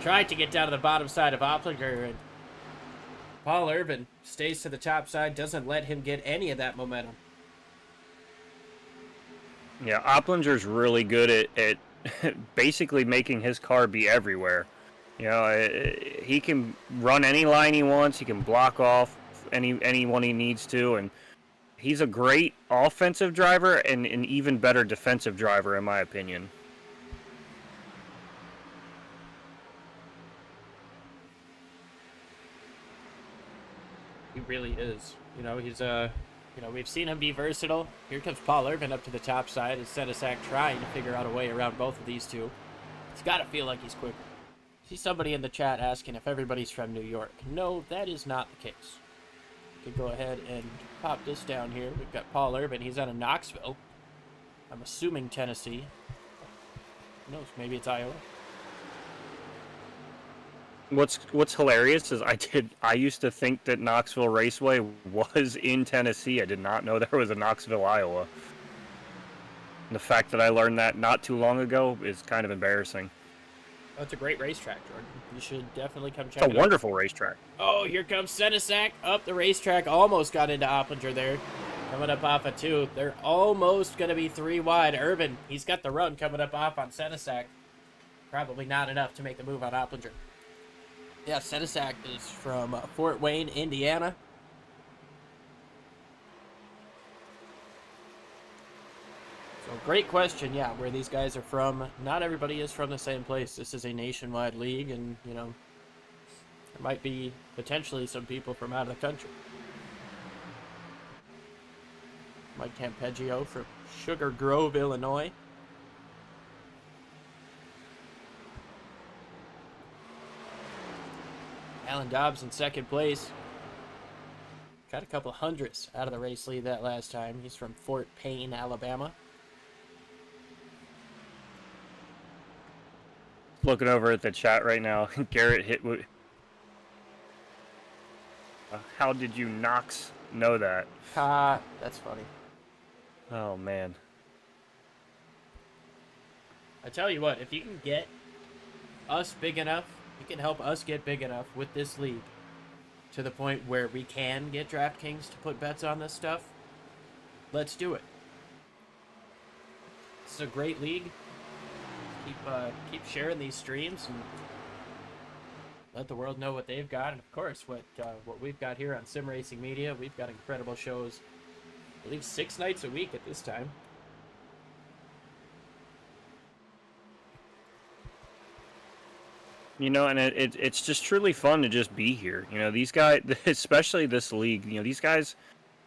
Tried to get down to the bottom side of Opplinger, and Paul Irvin stays to the top side, doesn't let him get any of that momentum. Yeah, Oplinger's really good at basically making his car be everywhere. You know, he can run any line he wants. He can block off anyone he needs to, and he's a great offensive driver and an even better defensive driver, in my opinion. He really is. You know, he's we've seen him be versatile. Here comes Paul Irvin up to the top side. Is Senesac trying to figure out a way around both of these two? It's got to feel like he's quicker. See somebody in the chat asking if everybody's from New York. No, that is not the case. We could go ahead and pop this down here. We've got Paul Irvin. He's out of Knoxville. I'm assuming Tennessee. Who knows? Maybe it's Iowa. What's hilarious is I used to think that Knoxville Raceway was in Tennessee. I did not know there was a Knoxville, Iowa. And the fact that I learned that not too long ago is kind of embarrassing. Oh, it's a great racetrack, Jordan. You should definitely come check It's it out. a wonderful racetrack. Oh, here comes Senesac up the racetrack. Almost got into Opplinger there. Coming up off of 2. They're almost going to be 3 wide. Irvin, he's got the run coming up off on Senesac. Probably not enough to make the move on Opplinger. Yeah, Senesac is from Fort Wayne, Indiana. So great question, yeah, where these guys are from. Not everybody is from the same place. This is a nationwide league, and, you know, there might be potentially some people from out of the country. Mike Campeggio from Sugar Grove, Illinois. Alan Dobbs in second place. Got a couple hundredths out of the race lead that last time. He's from Fort Payne, Alabama. Looking over at the chat right now, Garrett hit. How did you Knox know that? Ha, that's funny. Oh man. I tell you what, if you can get us big enough, you can help us get big enough with this league to the point where we can get DraftKings to put bets on this stuff, let's do it. This is a great league. Keep sharing these streams and let the world know what they've got, and of course what we've got here on Sim Racing Media. We've got incredible shows, I believe 6 nights a week at this time. You know, and it's just truly fun to just be here. You know, these guys, especially this league. You know, these guys.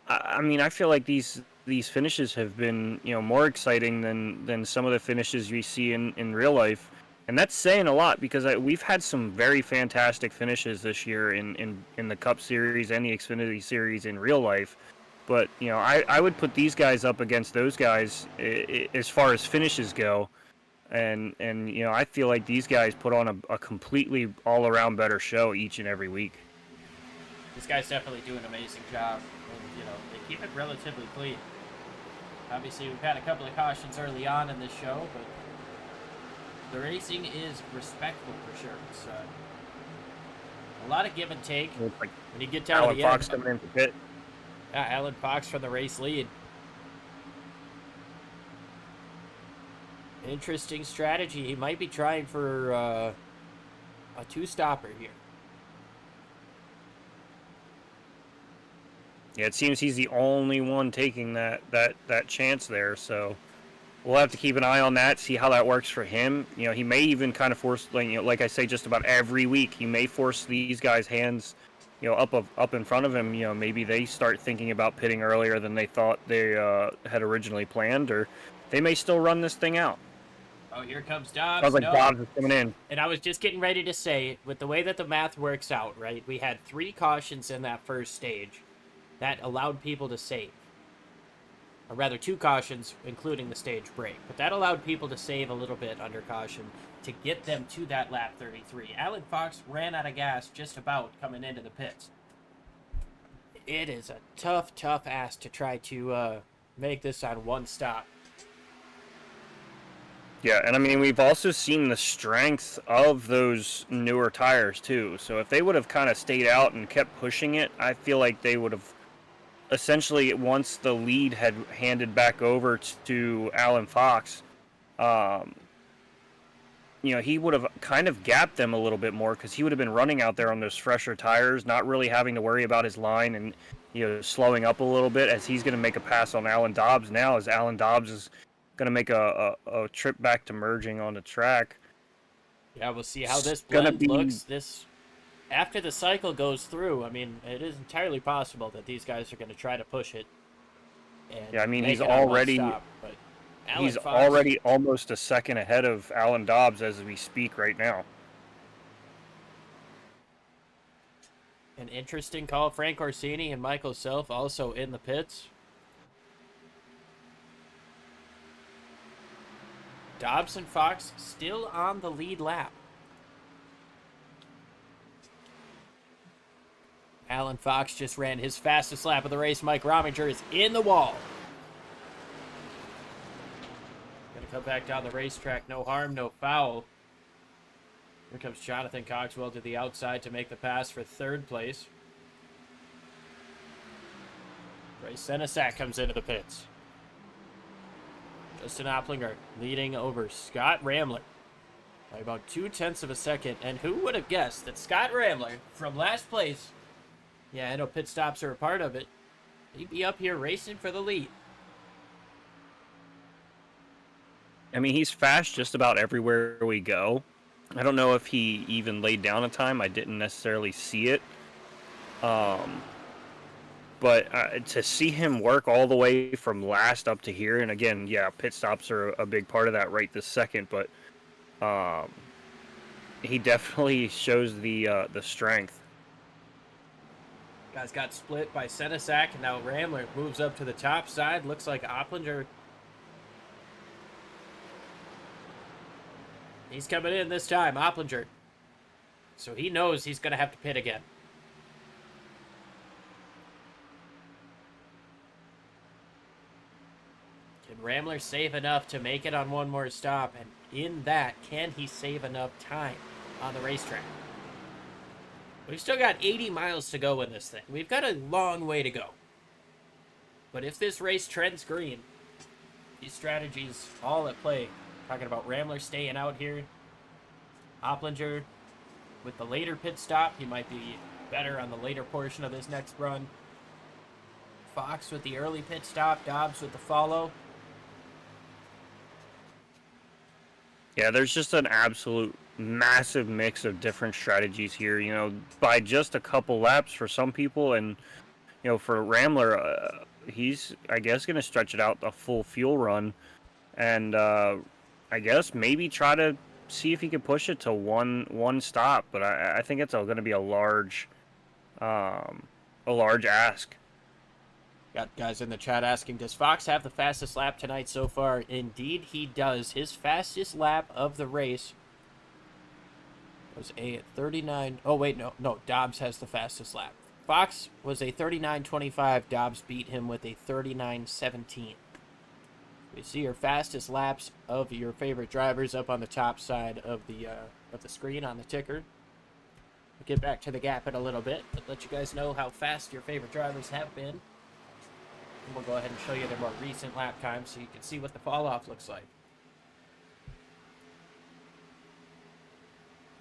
I mean, I feel like these finishes have been, you know, more exciting than some of the finishes we see in real life, and that's saying a lot because we've had some very fantastic finishes this year in the Cup Series and the Xfinity Series in real life. But you know, I would put these guys up against those guys as far as finishes go. And you know, I feel like these guys put on a completely all-around better show each and every week. These guys definitely do an amazing job, and you know, they keep it relatively clean. Obviously, we've had a couple of cautions early on in this show, but the racing is respectful for sure. It's a lot of give and take Like when you get down Alan to the Fox end. coming in for pit. Yeah, Alan Fox from the race lead. Interesting strategy. He might be trying for a 2-stopper here. Yeah, it seems he's the only one taking that chance there. So we'll have to keep an eye on that, see how that works for him. You know, he may even kind of force, like I say, just about every week, he may force these guys' hands, you know, up in front of him. You know, maybe they start thinking about pitting earlier than they thought they had originally planned, or they may still run this thing out. Oh, here comes Dobbs. I was like, No. Dobbs is coming in. And I was just getting ready to say, with the way that the math works out, right? We had 3 cautions in that first stage that allowed people to save. Or rather, 2 cautions, including the stage break. But that allowed people to save a little bit under caution to get them to that lap 33. Alan Fox ran out of gas just about coming into the pits. It is a tough ask to try to make this on one stop. Yeah, and I mean, we've also seen the strength of those newer tires too. So if they would have kind of stayed out and kept pushing it, I feel like they would have essentially, once the lead had handed back over to Alan Fox, um, he would have kind of gapped them a little bit more because he would have been running out there on those fresher tires, not really having to worry about his line and, slowing up a little bit as he's going to make a pass on Alan Dobbs now, as Alan Dobbs is going to make a trip back to merging on the track. Yeah, we'll see how this gonna blend be- looks. After the cycle goes through, I mean, it is entirely possible that these guys are going to try to push it. And Yeah, I mean, make he's it on one already- stop, but Alan He's Fox- already almost a second ahead of Alan Dobbs as we speak right now. An interesting call. Frank Orsini and Michael Self also in the pits. Dobbs and Fox still on the lead lap. Alan Fox just ran his fastest lap of the race. Mike Rominger is in the wall. Gonna come back down the racetrack. No harm, no foul. Here comes Jonathan Cogswell to the outside to make the pass for third place. Ray Senesac comes into the pits. Justin Opplinger leading over Scott Ramler by about 0.2 of a second. And who would have guessed that Scott Ramler from last place, yeah, I know pit stops are a part of it, he'd be up here racing for the lead. I mean, he's fast just about everywhere we go. I don't know if he even laid down a time. I didn't necessarily see it. But to see him work all the way from last up to here, and again, yeah, pit stops are a big part of that right this second, but he definitely shows the strength. Guys got split by Senesac, and now Ramler moves up to the top side. Looks like Opplinger. He's coming in this time, Opplinger. So he knows he's going to have to pit again. Can Ramler save enough to make it on one more stop? And in that, can he save enough time on the racetrack? We've still got 80 miles to go in this thing. We've got a long way to go. But if this race trends green, these strategies all at play. Talking about Ramler staying out here. Opplinger with the later pit stop. He might be better on the later portion of this next run. Fox with the early pit stop. Dobbs with the follow. Yeah, there's just an absolute massive mix of different strategies here, by just a couple laps for some people. And, for Ramler, he's, I guess, going to stretch it out a full fuel run. And, I guess maybe try to see if he can push it to one stop, but I think it's going to be a large ask. Got guys in the chat asking, does Fox have the fastest lap tonight so far? Indeed, he does. His fastest lap of the race was a 39. Oh wait, no. Dobbs has the fastest lap. Fox was a 39.25. Dobbs beat him with a 39.17. We see your fastest laps of your favorite drivers up on the top side of the screen on the ticker. We'll get back to the gap in a little bit, but let you guys know how fast your favorite drivers have been. And we'll go ahead and show you their more recent lap times so you can see what the fall off looks like.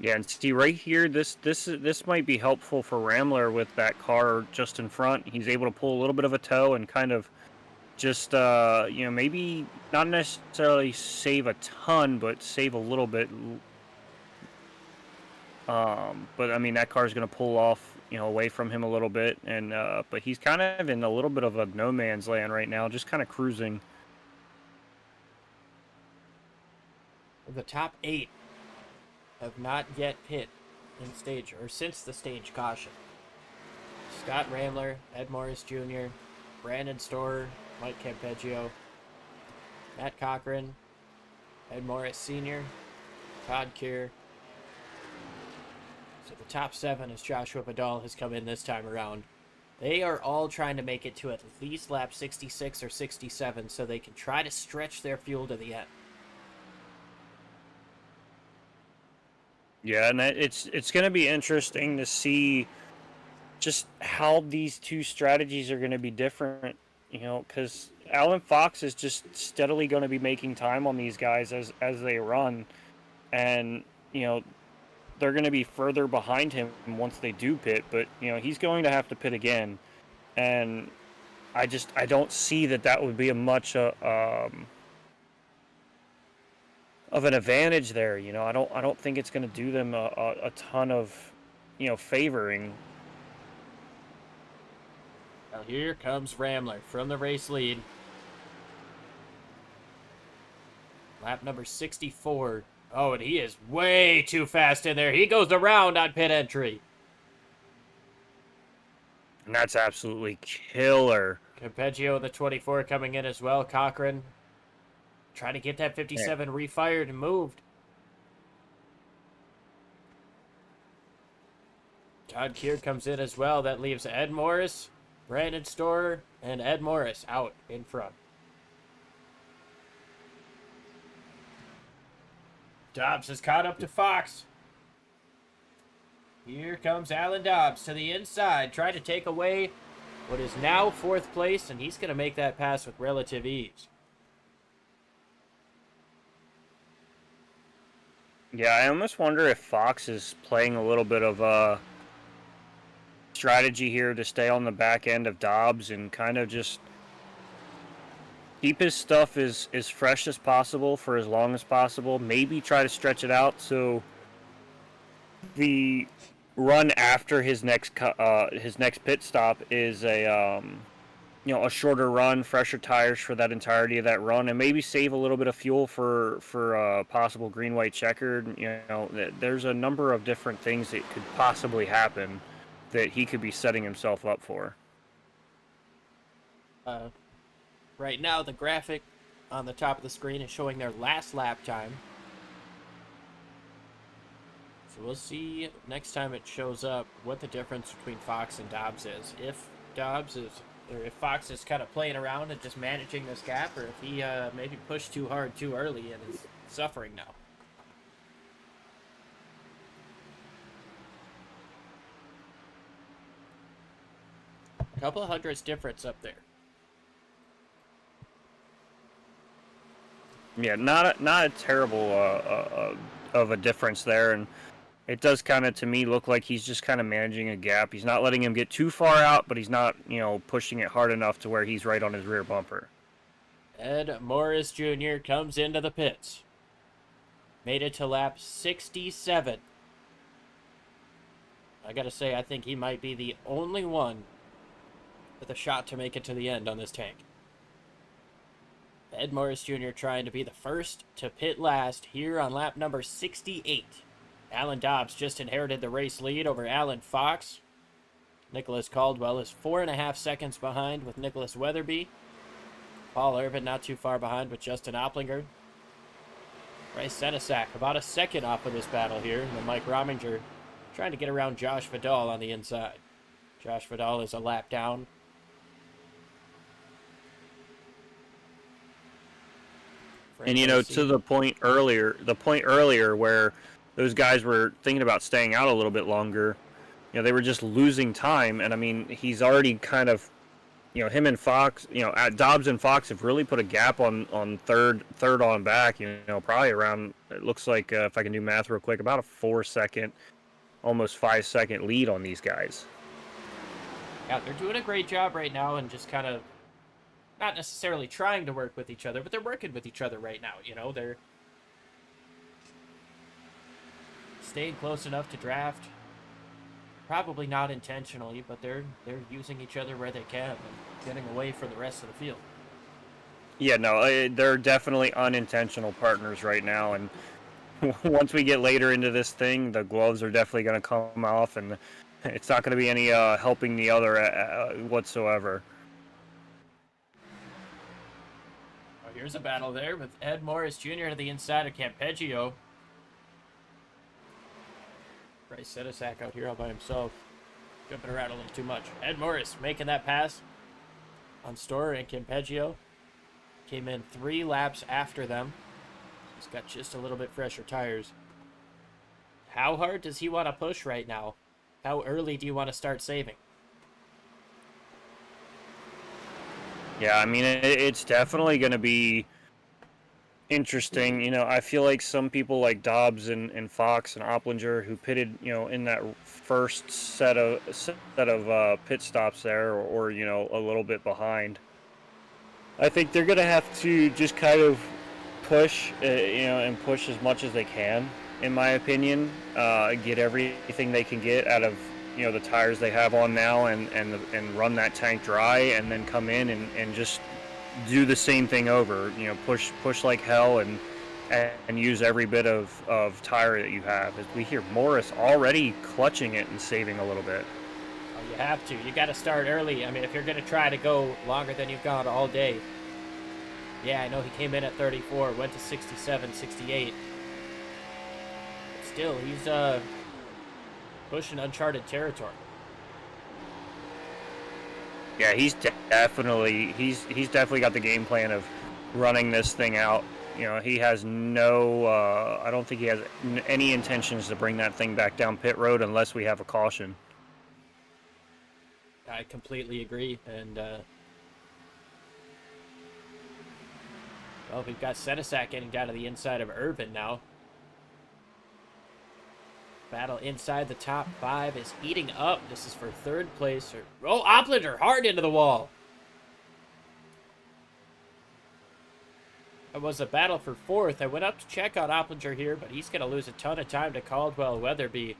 Yeah, and see right here, this might be helpful for Ramler with that car just in front. He's able to pull a little bit of a toe and kind of just, maybe not necessarily save a ton, but save a little bit. But, I mean, that car's going to pull off, away from him a little bit. And but he's kind of in a little bit of a no man's land right now, just kind of cruising. The top 8 have not yet pit in stage, or since the stage caution. Scott Ramler, Ed Morris Jr., Brandon Storer, Mike Campeggio, Matt Cochran, Ed Morris Sr., Todd Keir. So the top 7, as Joshua Vidal has come in this time around, they are all trying to make it to at least lap 66 or 67 so they can try to stretch their fuel to the end. Yeah, and it's going to be interesting to see just how these two strategies are going to be different, because Alan Fox is just steadily going to be making time on these guys as they run, and they're going to be further behind him once they do pit, but he's going to have to pit again, and I don't see that would be a much of an advantage there. I don't think it's going to do them a ton of favoring. Now here comes Ramler from the race lead. Lap number 64. Oh, and he is way too fast in there. He goes around on pit entry. And that's absolutely killer. Campeggio, the 24, coming in as well. Cochran trying to get that 57 refired and moved. Todd Keir comes in as well. That leaves Ed Morris, Brandon Storer, and Ed Morris out in front. Dobbs has caught up to Fox. Here comes Alan Dobbs to the inside, trying to take away what is now 4th place, and he's going to make that pass with relative ease. Yeah, I almost wonder if Fox is playing a little bit of a strategy here to stay on the back end of Dobbs and kind of just keep his stuff as fresh as possible for as long as possible. Maybe try to stretch it out so the run after his next pit stop is a shorter run, fresher tires for that entirety of that run, and maybe save a little bit of fuel for possible green-white checkered. There's a number of different things that could possibly happen that he could be setting himself up for. Right now, the graphic on the top of the screen is showing their last lap time. So we'll see next time it shows up what the difference between Fox and Dobbs is. If Fox is kind of playing around and just managing this gap, or if he maybe pushed too hard too early and is suffering now. A couple of hundredths difference up there. Yeah, not a terrible of a difference there, and it does kind of, to me, look like he's just kind of managing a gap. He's not letting him get too far out, but he's not, pushing it hard enough to where he's right on his rear bumper. Ed Morris Jr. comes into the pits. Made it to lap 67. I gotta say, I think he might be the only one with a shot to make it to the end on this tank. Ed Morris Jr. trying to be the first to pit last here on lap number 68. Alan Dobbs just inherited the race lead over Alan Fox. Nicholas Caldwell is 4.5 seconds behind with Nicholas Weatherby. Paul Irvin not too far behind with Justin Opplinger. Bryce Senesac about a second off of this battle here. And then Mike Rominger trying to get around Josh Vidal on the inside. Josh Vidal is a lap down. And to the point earlier where those guys were thinking about staying out a little bit longer, they were just losing time. And I mean, he's already kind of, him and Fox, Dobbs and Fox have really put a gap on third on back, probably around, it looks like, if I can do math real quick, about a 4-second, almost 5-second lead on these guys. Yeah, they're doing a great job right now and just kind of not necessarily trying to work with each other, but they're working with each other right now. They're staying close enough to draft. Probably not intentionally, but they're using each other where they can and getting away from the rest of the field. Yeah, no, they're definitely unintentional partners right now, and once we get later into this thing, the gloves are definitely going to come off, and it's not going to be any helping the other whatsoever. Oh, here's a battle there with Ed Morris Jr. to the inside of Campeggio. Bryce Senesac out here all by himself, jumping around a little too much. Ed Morris making that pass on Storer and Campeggio. Came in 3 laps after them. He's got just a little bit fresher tires. How hard does he want to push right now? How early do you want to start saving? Yeah, I mean, it's definitely going to be interesting. You know, I feel like some people like Dobbs and Fox and Opplinger who pitted, you know, in that first set of pit stops there, or you know, a little bit behind. I think they're going to have to just kind of push, you know, and push as much as they can, in my opinion. Get everything they can get out of, you know, the tires they have on now, and run that tank dry, and then come in and just do the same thing over. You know, push like hell, and use every bit of tire that you have. As we hear Morris already clutching it and saving a little bit. Oh, you have to. You got to start early. I mean, if you're going to try to go longer than you've gone all day. Yeah, I know he came in at 34, went to 67, 68. But still, he's pushing uncharted territory. Yeah, he's definitely got the game plan of running this thing out. You know, he has no. I don't think he has any intentions to bring that thing back down pit road unless we have a caution. I completely agree, and well, we've got Senesac getting down to the inside of Irvin now. Battle inside the top 5 is heating up. This is for 3rd place. Oh, Opplinger hard into the wall. It was a battle for 4th. I went up to check on Opplinger here, but he's going to lose a ton of time to Caldwell, Weatherby,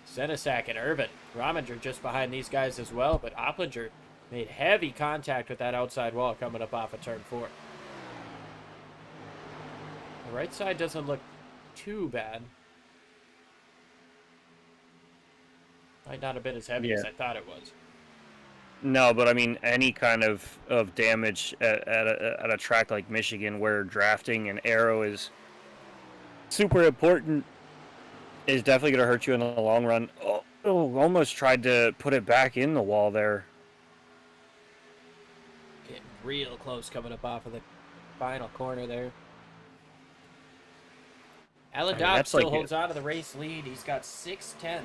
Senesac, and Irvin. Rominger just behind these guys as well, but Opplinger made heavy contact with that outside wall coming up off of turn 4. The right side doesn't look too bad. Might not have been as heavy as I thought it was. No, but I mean, any kind of damage at a track like Michigan, where drafting and aero is super important, is definitely going to hurt you in the long run. Oh, almost tried to put it back in the wall there. Getting real close coming up off of the final corner there. Alan Dobbs still holds on to the race lead. He's got 6/10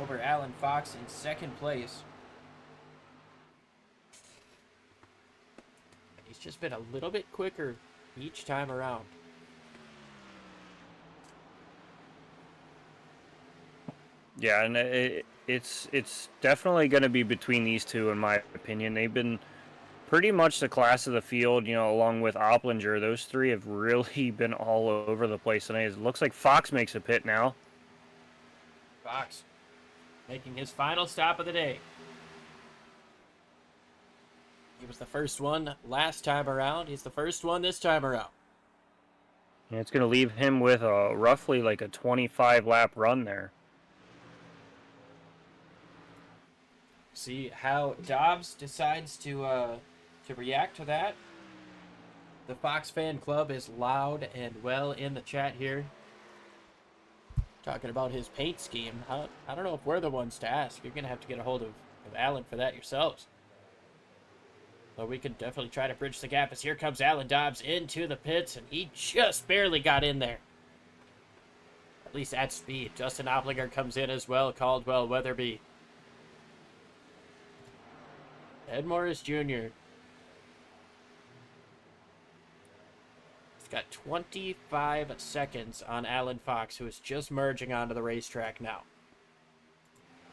over Alan Fox in 2nd place. He's just been a little bit quicker each time around. Yeah, and it's definitely going to be between these two, in my opinion. They've been pretty much the class of the field, you know, along with Opplinger. Those three have really been all over the place tonight. It looks like Fox makes a pit now. Fox making his final stop of the day. He was the first one last time around. He's the first one this time around. And it's going to leave him with a roughly like a 25-lap run there. See how Dobbs decides to react to that. The Fox fan club is loud and well in the chat here, talking about his paint scheme. I don't know if we're the ones to ask. You're gonna have to get a hold of Alan for that yourselves. But we can definitely try to bridge the gap, as here comes Alan Dobbs into the pits, and he just barely got in there. At least at speed. Justin Opplinger comes in as well. Caldwell, Weatherby, Ed Morris Jr. He's got 25 seconds on Alan Fox, who is just merging onto the racetrack now.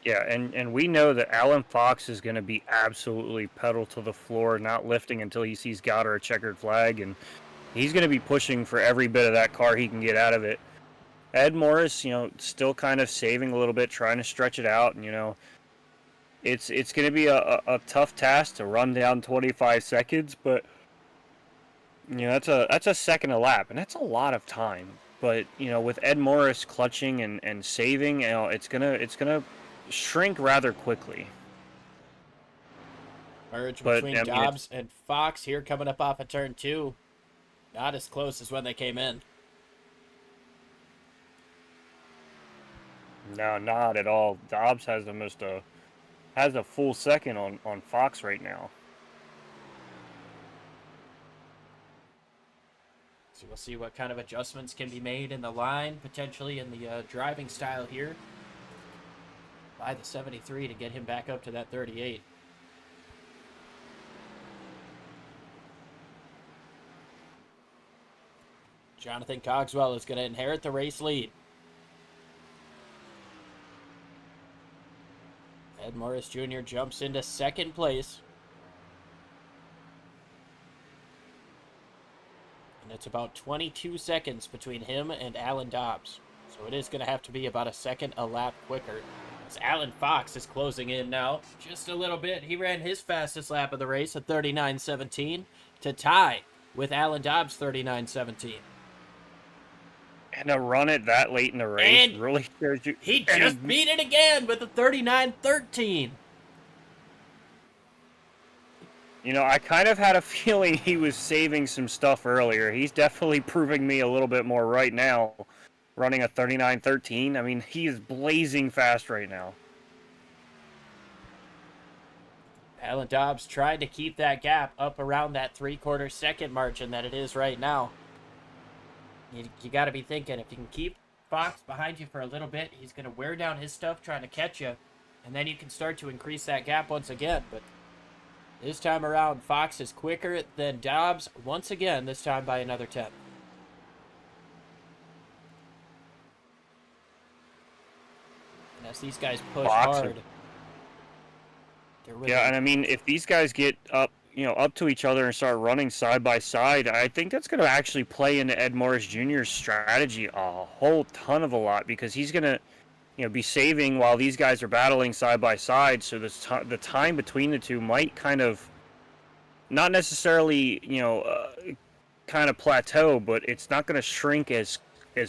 Yeah, and we know that Alan Fox is going to be absolutely pedal to the floor, not lifting until he sees God or a checkered flag, and he's going to be pushing for every bit of that car he can get out of it. Ed Morris, you know, still kind of saving a little bit, trying to stretch it out, and, you know, it's going to be a tough task to run down 25 seconds, but, you know, that's a second a lap, and that's a lot of time. But, you know, with Ed Morris clutching and saving, you know, it's gonna shrink rather quickly. Merge between Dobbs and Fox here coming up off of turn 2. Not as close as when they came in. No, not at all. Dobbs has has a full second on Fox right now. So we'll see what kind of adjustments can be made in the line, potentially in the driving style here by the 73 to get him back up to that 38. Jonathan Cogswell is going to inherit the race lead. Ed Morris Jr. jumps into second place. And it's about 22 seconds between him and Alan Dobbs. So it is going to have to be about a second a lap quicker. As Alan Fox is closing in now just a little bit. He ran his fastest lap of the race at 39.17 to tie with Alan Dobbs 39.17. And to run it that late in the race And really shows you. He just beat it again with a 39.13. You know, I kind of had a feeling he was saving some stuff earlier. He's definitely proving me a little bit more right now, running a 39.13. I mean, he is blazing fast right now. Alan Dobbs tried to keep that gap up around that 3/4 second margin that it is right now. You got to be thinking, if you can keep Fox behind you for a little bit, he's going to wear down his stuff trying to catch you, and then you can start to increase that gap once again. But this time around, Fox is quicker than Dobbs once again, this time by another 10. And as these guys push hard, they're really... Yeah, and I mean, if these guys get up, up to each other and start running side by side, I think that's going to actually play into Ed Morris Jr.'s strategy a whole ton of a lot, because he's going to, be saving while these guys are battling side by side. So the time between the two might kind of, not necessarily, kind of plateau, but it's not going to shrink as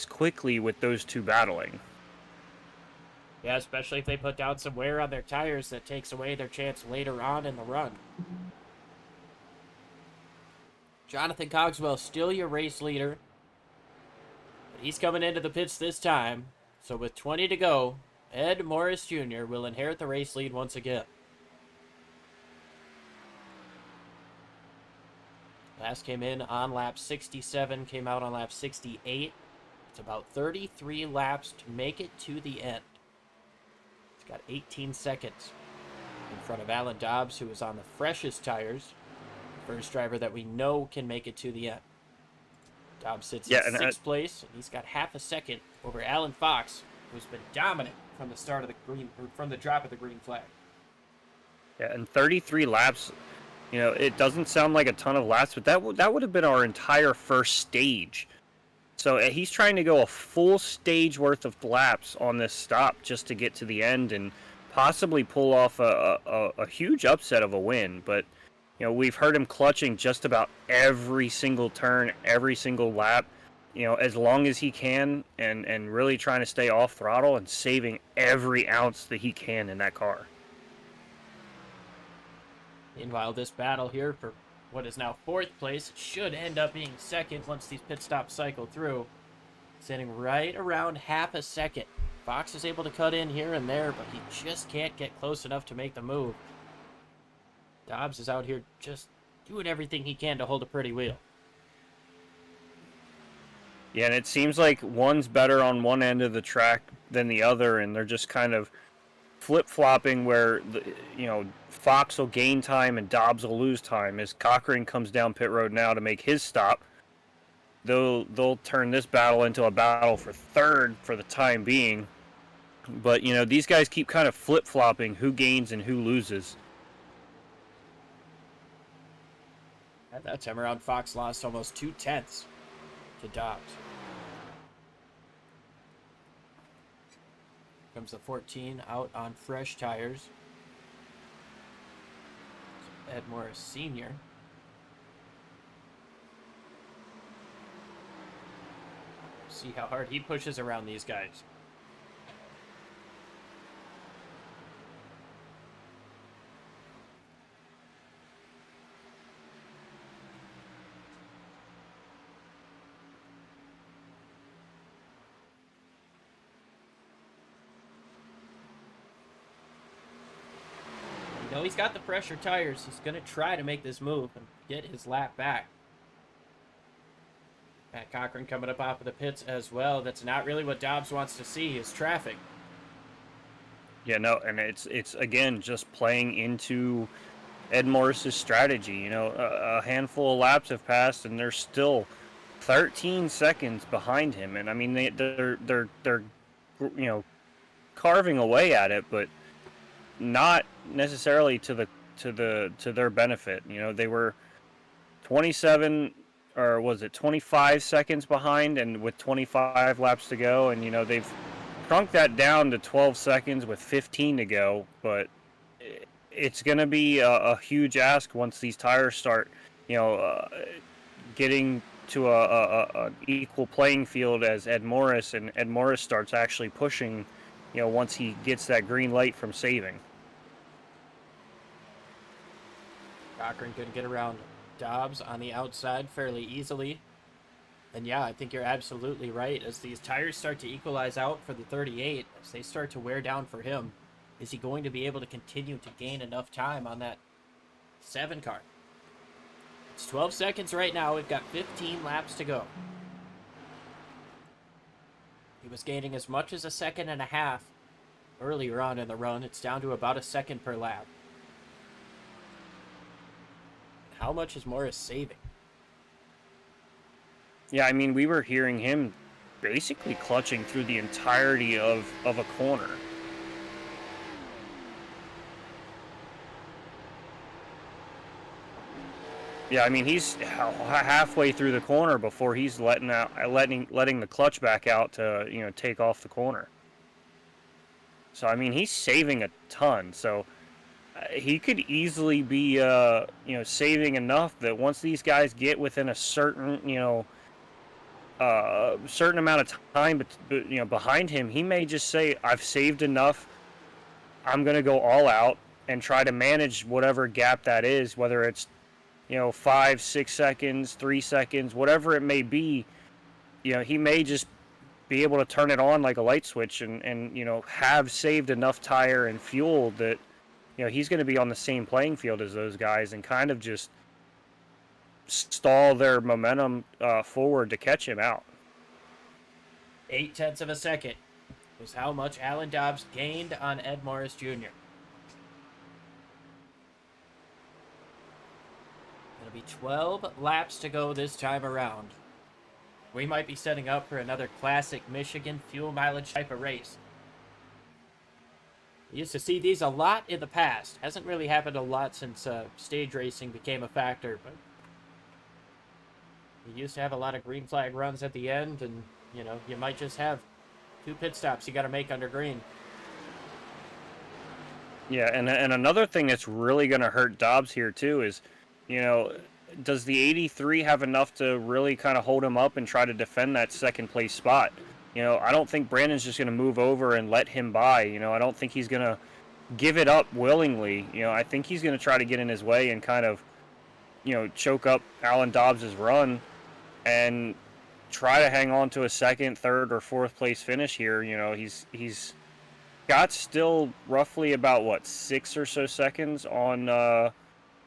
quickly with those two battling. Yeah, especially if they put down some wear on their tires that takes away their chance later on in the run. Jonathan Cogswell, still your race leader. But he's coming into the pits this time. So with 20 to go, Ed Morris Jr. will inherit the race lead once again. Last came in on lap 67, came out on lap 68. It's about 33 laps to make it to the end. It's got 18 seconds in front of Alan Dobbs, who is on the freshest tires. First driver that we know can make it to the end. Dobbs sits in 6th place, and he's got half a second over Alan Fox, who's been dominant from the start of the green, or from the drop of the green flag. Yeah, and 33 laps, it doesn't sound like a ton of laps, but that would have been our entire first stage. So he's trying to go a full stage worth of laps on this stop just to get to the end and possibly pull off a huge upset of a win, but we've heard him clutching just about every single turn, every single lap, as long as he can, and really trying to stay off throttle and saving every ounce that he can in that car. Meanwhile, this battle here for what is now 4th place should end up being 2nd once these pit stops cycle through. Sitting right around half a second. Fox is able to cut in here and there, but he just can't get close enough to make the move. Dobbs is out here just doing everything he can to hold a pretty wheel. Yeah, and it seems like one's better on one end of the track than the other, and they're just kind of flip-flopping where, Fox will gain time and Dobbs will lose time. As Cochran comes down pit road now to make his stop, they'll turn this battle into a battle for 3rd for the time being. But, these guys keep kind of flip-flopping who gains and who loses. At that time around, Fox lost almost 2/10 to Dobbs. Comes the 14 out on fresh tires. Ed Morris Sr. See how hard he pushes around these guys. He's got the fresher tires. He's going to try to make this move and get his lap back. Pat Cochran coming up off of the pits as well. That's not really what Dobbs wants to see, is traffic. Yeah, no, and it's again just playing into Ed Morris's strategy. You know, a handful of laps have passed, and they're still 13 seconds behind him. And I mean, they're you know, carving away at it, but not necessarily to their benefit. You know, they were 27, or was it 25 seconds behind, and with 25 laps to go, and you know they've shrunk that down to 12 seconds with 15 to go. But it's going to be a huge ask once these tires start, you know, getting to a equal playing field as Ed Morris, and Ed Morris starts actually pushing, you know, once he gets that green light from saving. Cochran could get around Dobbs on the outside fairly easily. And yeah, I think you're absolutely right. As these tires start to equalize out for the 38, as they start to wear down for him, is he going to be able to continue to gain enough time on that 7 car? It's 12 seconds right now. We've got 15 laps to go. He was gaining as much as a second and a half earlier on in the run. It's down to about a second per lap. How much is Morris saving? Yeah, I mean, we were hearing him basically clutching through the entirety of a corner. Yeah, I mean, he's halfway through the corner before he's letting the clutch back out to, you know, take off the corner. So I mean, he's saving a ton. So he could easily be, you know, saving enough that once these guys get within a certain, you know, certain amount of time, but you know, behind him, he may just say, "I've saved enough. I'm going to go all out and try to manage whatever gap that is, whether it's, you know, 5, 6 seconds, 3 seconds, whatever it may be." You know, he may just be able to turn it on like a light switch and you know, have saved enough tire and fuel that, you know, he's going to be on the same playing field as those guys and kind of just stall their momentum forward to catch him out. 0.8 of a second was how much Alan Dobbs gained on Ed Morris Jr. It'll be 12 laps to go this time around. We might be setting up for another classic Michigan fuel mileage type of race. We used to see these a lot in the past. Hasn't really happened a lot since stage racing became a factor, but you used to have a lot of green flag runs at the end, and you know, you might just have 2 pit stops you got to make under green. Yeah, and another thing that's really going to hurt Dobbs here too is, you know, does the 83 have enough to really kind of hold him up and try to defend that second place spot? You know, I don't think Brandon's just going to move over and let him by. You know, I don't think he's going to give it up willingly. You know, I think he's going to try to get in his way and kind of, you know, choke up Alan Dobbs' run and try to hang on to a second, third, or fourth place finish here. You know, he's got still roughly about, what, 6 or so seconds on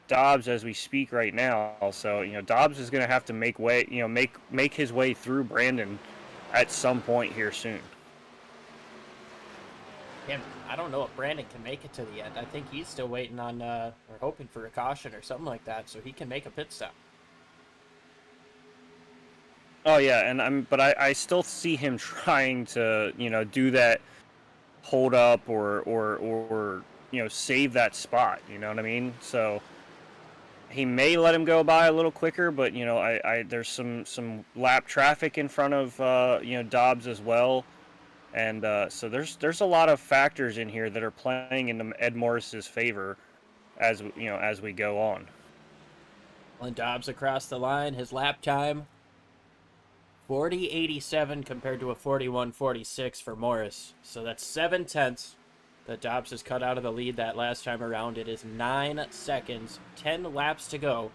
Dobbs as we speak right now. So, you know, Dobbs is going to have to make his way through Brandon at some point here soon. Yeah, I don't know if Brandon can make it to the end. I think he's still waiting on, or hoping for a caution or something like that, so he can make a pit stop. Oh yeah, but I still see him trying to, you know, do that hold up or you know, save that spot. You know what I mean? So he may let him go by a little quicker, but you know, I there's some lap traffic in front of you know, Dobbs as well, and so there's a lot of factors in here that are playing in Ed Morris's favor as you know, as we go on. Alan Dobbs across the line, his lap time 40.87 compared to a 41.46 for Morris. So that's 7/10 that Dobbs has cut out of the lead that last time around. It is 9 seconds, 10 laps to go.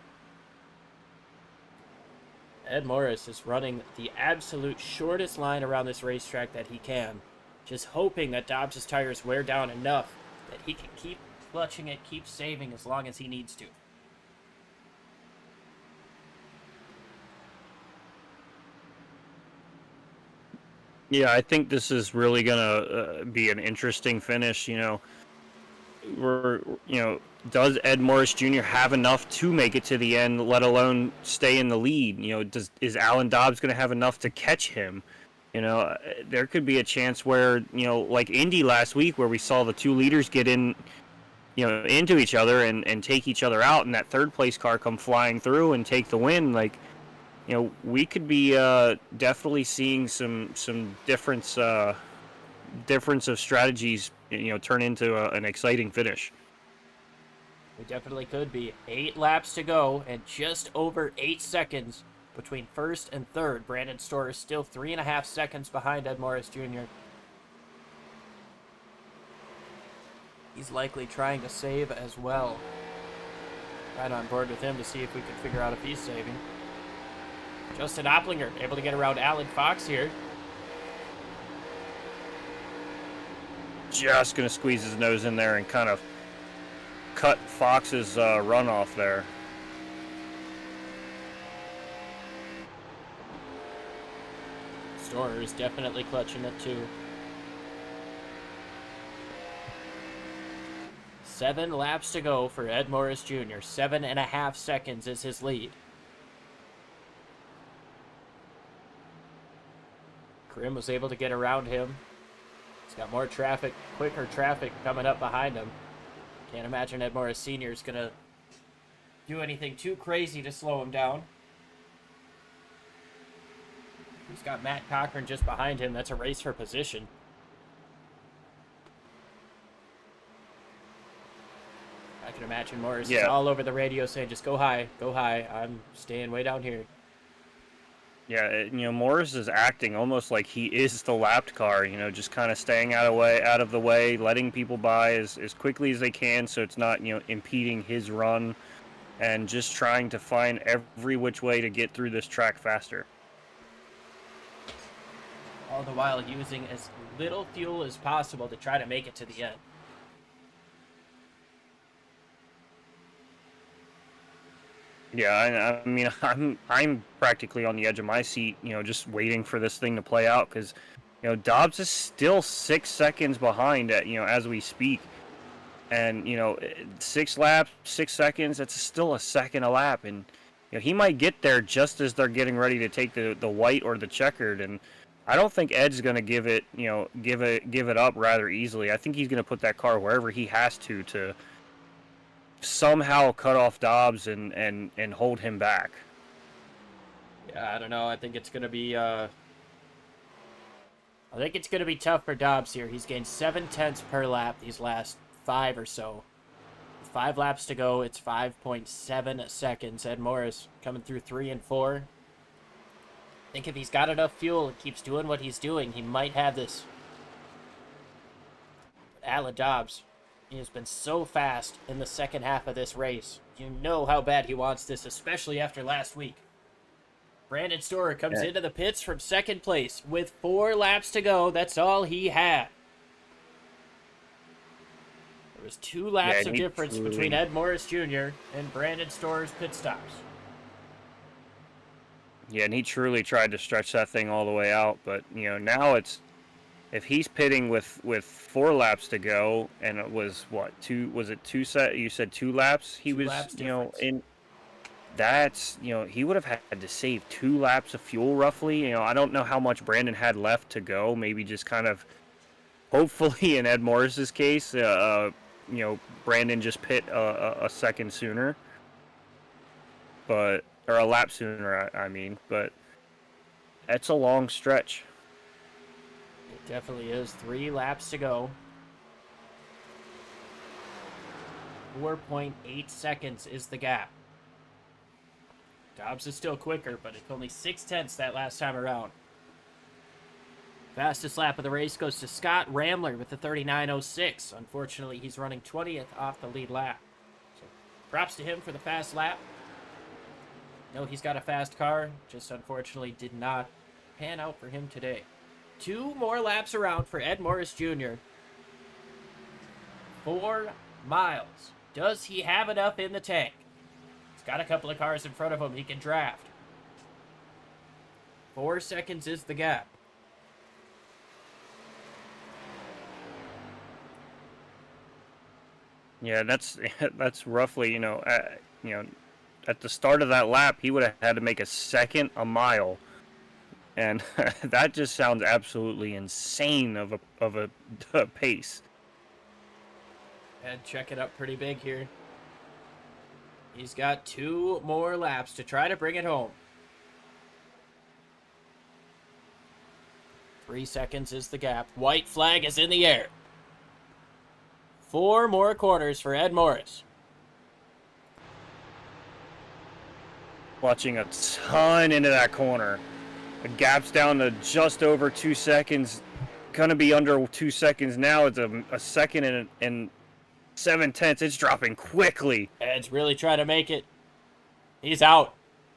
Ed Morris is running the absolute shortest line around this racetrack that he can, just hoping that Dobbs' tires wear down enough that he can keep clutching it, keep saving as long as he needs to. Yeah, I think this is really gonna be an interesting finish. Does Ed Morris Jr. have enough to make it to the end, let alone stay in the lead? Is Alan Dobbs gonna have enough to catch him? There could be a chance where, like Indy last week, where we saw the two leaders get into each other and take each other out, and that third place car come flying through and take the win. Like, we could be definitely seeing some difference of strategies, turn into an exciting finish. We definitely could be. 8 laps to go and just over 8 seconds between first and third. Brandon Storer is still 3.5 seconds behind Ed Morris Jr. He's likely trying to save as well. Right on board with him to see if we can figure out if he's saving. Justin Opplinger able to get around Alan Fox here. Just going to squeeze his nose in there and kind of cut Fox's runoff there. Storer is definitely clutching it too. 7 laps to go for Ed Morris Jr. 7.5 seconds is his lead. Krim was able to get around him. He's got more traffic, quicker traffic coming up behind him. Can't imagine Ed Morris Sr. is going to do anything too crazy to slow him down. He's got Matt Cochran just behind him. That's a race for position. I can imagine Morris is all over the radio saying, just go high, go high. I'm staying way down here. Yeah, Morris is acting almost like he is the lapped car, just kind of staying out of the way, letting people by as quickly as they can so it's not, impeding his run, and just trying to find every which way to get through this track faster. All the while using as little fuel as possible to try to make it to the end. Yeah, I mean, I'm practically on the edge of my seat, just waiting for this thing to play out because, Dobbs is still 6 seconds behind as we speak, and 6 laps, 6 seconds. That's still a second a lap, and he might get there just as they're getting ready to take the white or the checkered, and I don't think Ed's going to give it up rather easily. I think he's going to put that car wherever he has to somehow cut off Dobbs and hold him back. Yeah, I don't know. I think it's going to be tough for Dobbs here. He's gained 0.7 per lap these last 5 or so. 5 laps to go. It's 5.7 seconds. Ed Morris coming through 3 and 4. I think if he's got enough fuel and keeps doing what he's doing, he might have this. But Alan Dobbs, he has been so fast in the second half of this race. You know how bad he wants this, especially after last week. Brandon Storer comes into the pits from second place with 4 laps to go. That's all he had. There was 2 laps of difference between Ed Morris Jr. and Brandon Storer's pit stops. Yeah, and he truly tried to stretch that thing all the way out, but now it's, if he's pitting with 4 laps to go, and it was you said 2 laps? He was, in that's, he would have had to save 2 laps of fuel roughly. I don't know how much Brandon had left to go. Maybe just kind of, hopefully in Ed Morris's case, Brandon just pit a second sooner. Or a lap sooner, I mean. But that's a long stretch. It definitely is. 3 laps to go. 4.8 seconds is the gap. Dobbs is still quicker, but it's only 0.6 that last time around. Fastest lap of the race goes to Scott Ramler with the 39.06. Unfortunately, he's running 20th off the lead lap. So, props to him for the fast lap. No, he's got a fast car, just unfortunately did not pan out for him today. 2 more laps around for Ed Morris Jr. 4 miles. Does he have enough in the tank? He's got a couple of cars in front of him he can draft. 4 seconds is the gap. Yeah, that's that's roughly, you know, at the start of that lap, he would have had to make a second a mile, and that just sounds absolutely insane of a pace. And check it up pretty big here. He's got 2 more laps to try to bring it home. 3 seconds is the gap. White flag is in the air. 4 more corners for Ed Morris. Clutching a ton into that corner. The gap's down to just over 2 seconds. Gonna be under 2 seconds now. It's a second and 7/10. It's dropping quickly. Ed's really trying to make it. He's out.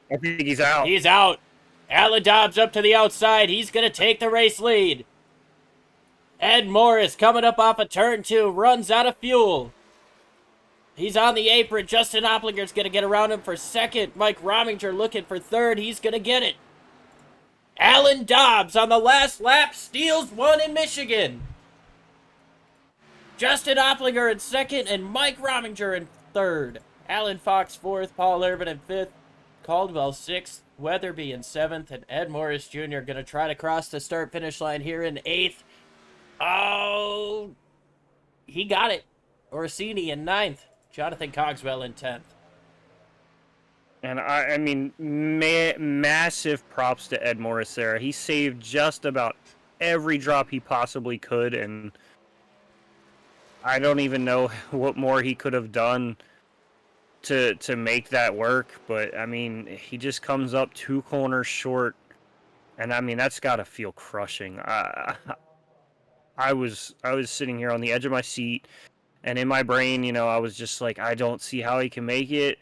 I think he's out. He's out. Alan Dobbs up to the outside. He's going to take the race lead. Ed Morris coming up off of turn 2. Runs out of fuel. He's on the apron. Justin Opplinger's going to get around him for second. Mike Rominger looking for third. He's going to get it. Alan Dobbs on the last lap steals one in Michigan. Justin Opplinger in second and Mike Rominger in third. Alan Fox fourth. Paul Irvin in fifth. Caldwell sixth. Weatherby in seventh. And Ed Morris Jr. going to try to cross the start-finish line here in eighth. Oh, he got it. Orsini in ninth. Jonathan Cogswell in 10th. And I mean, massive props to Ed Morris there. He saved just about every drop he possibly could, and I don't even know what more he could have done to make that work. But I mean, he just comes up 2 corners short, and I mean that's got to feel crushing. I was sitting here on the edge of my seat, and in my brain, I was just like, I don't see how he can make it,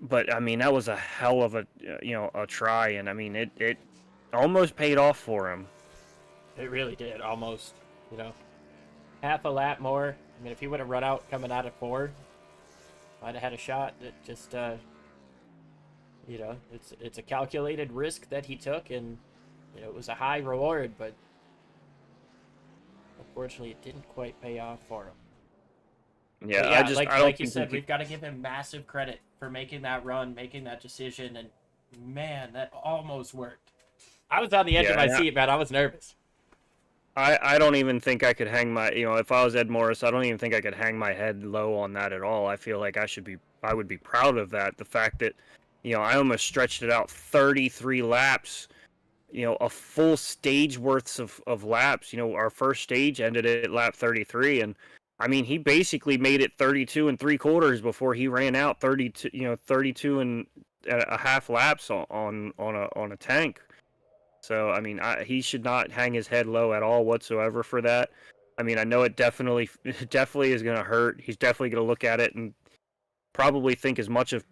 but I mean that was a hell of a try, and I mean it almost paid off for him. It really did, almost. Half a lap more. I mean, if he would have run out coming out of 4, might have had a shot. It just, it's a calculated risk that he took, and it was a high reward, but unfortunately, it didn't quite pay off for him. Yeah, yeah, I don't like you think said, we've got to give him massive credit for making that run, making that decision, and man, that almost worked. I was on the edge of my seat, man. I was nervous. I don't even think I could hang my, if I was Ed Morris, I don't even think I could hang my head low on that at all. I feel like I would be proud of that. The fact that, I almost stretched it out 33 laps, a full stage worths of laps. Our first stage ended at lap 33, and I mean, he basically made it 32 3/4 before he ran out 32 and a half laps on a tank. So, I mean, he should not hang his head low at all whatsoever for that. I mean, I know it definitely is going to hurt. He's definitely going to look at it and probably think as much as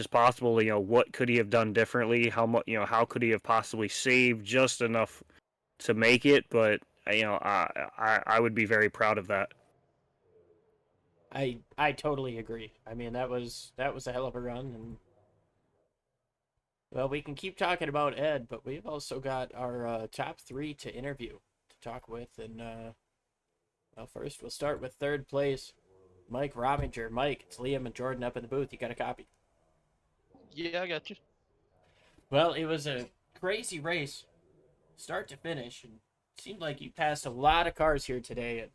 possible, what could he have done differently? How could he have possibly saved just enough to make it? But, I would be very proud of that. I totally agree. I mean, that was a hell of a run, and well, we can keep talking about Ed, but we've also got our top 3 to interview to talk with. And, well, first we'll start with third place, Mike Rominger. Mike, it's Liam and Jordan up in the booth. You got a copy? Yeah, I got you. Well, it was a crazy race, start to finish, and it seemed like you passed a lot of cars here today. And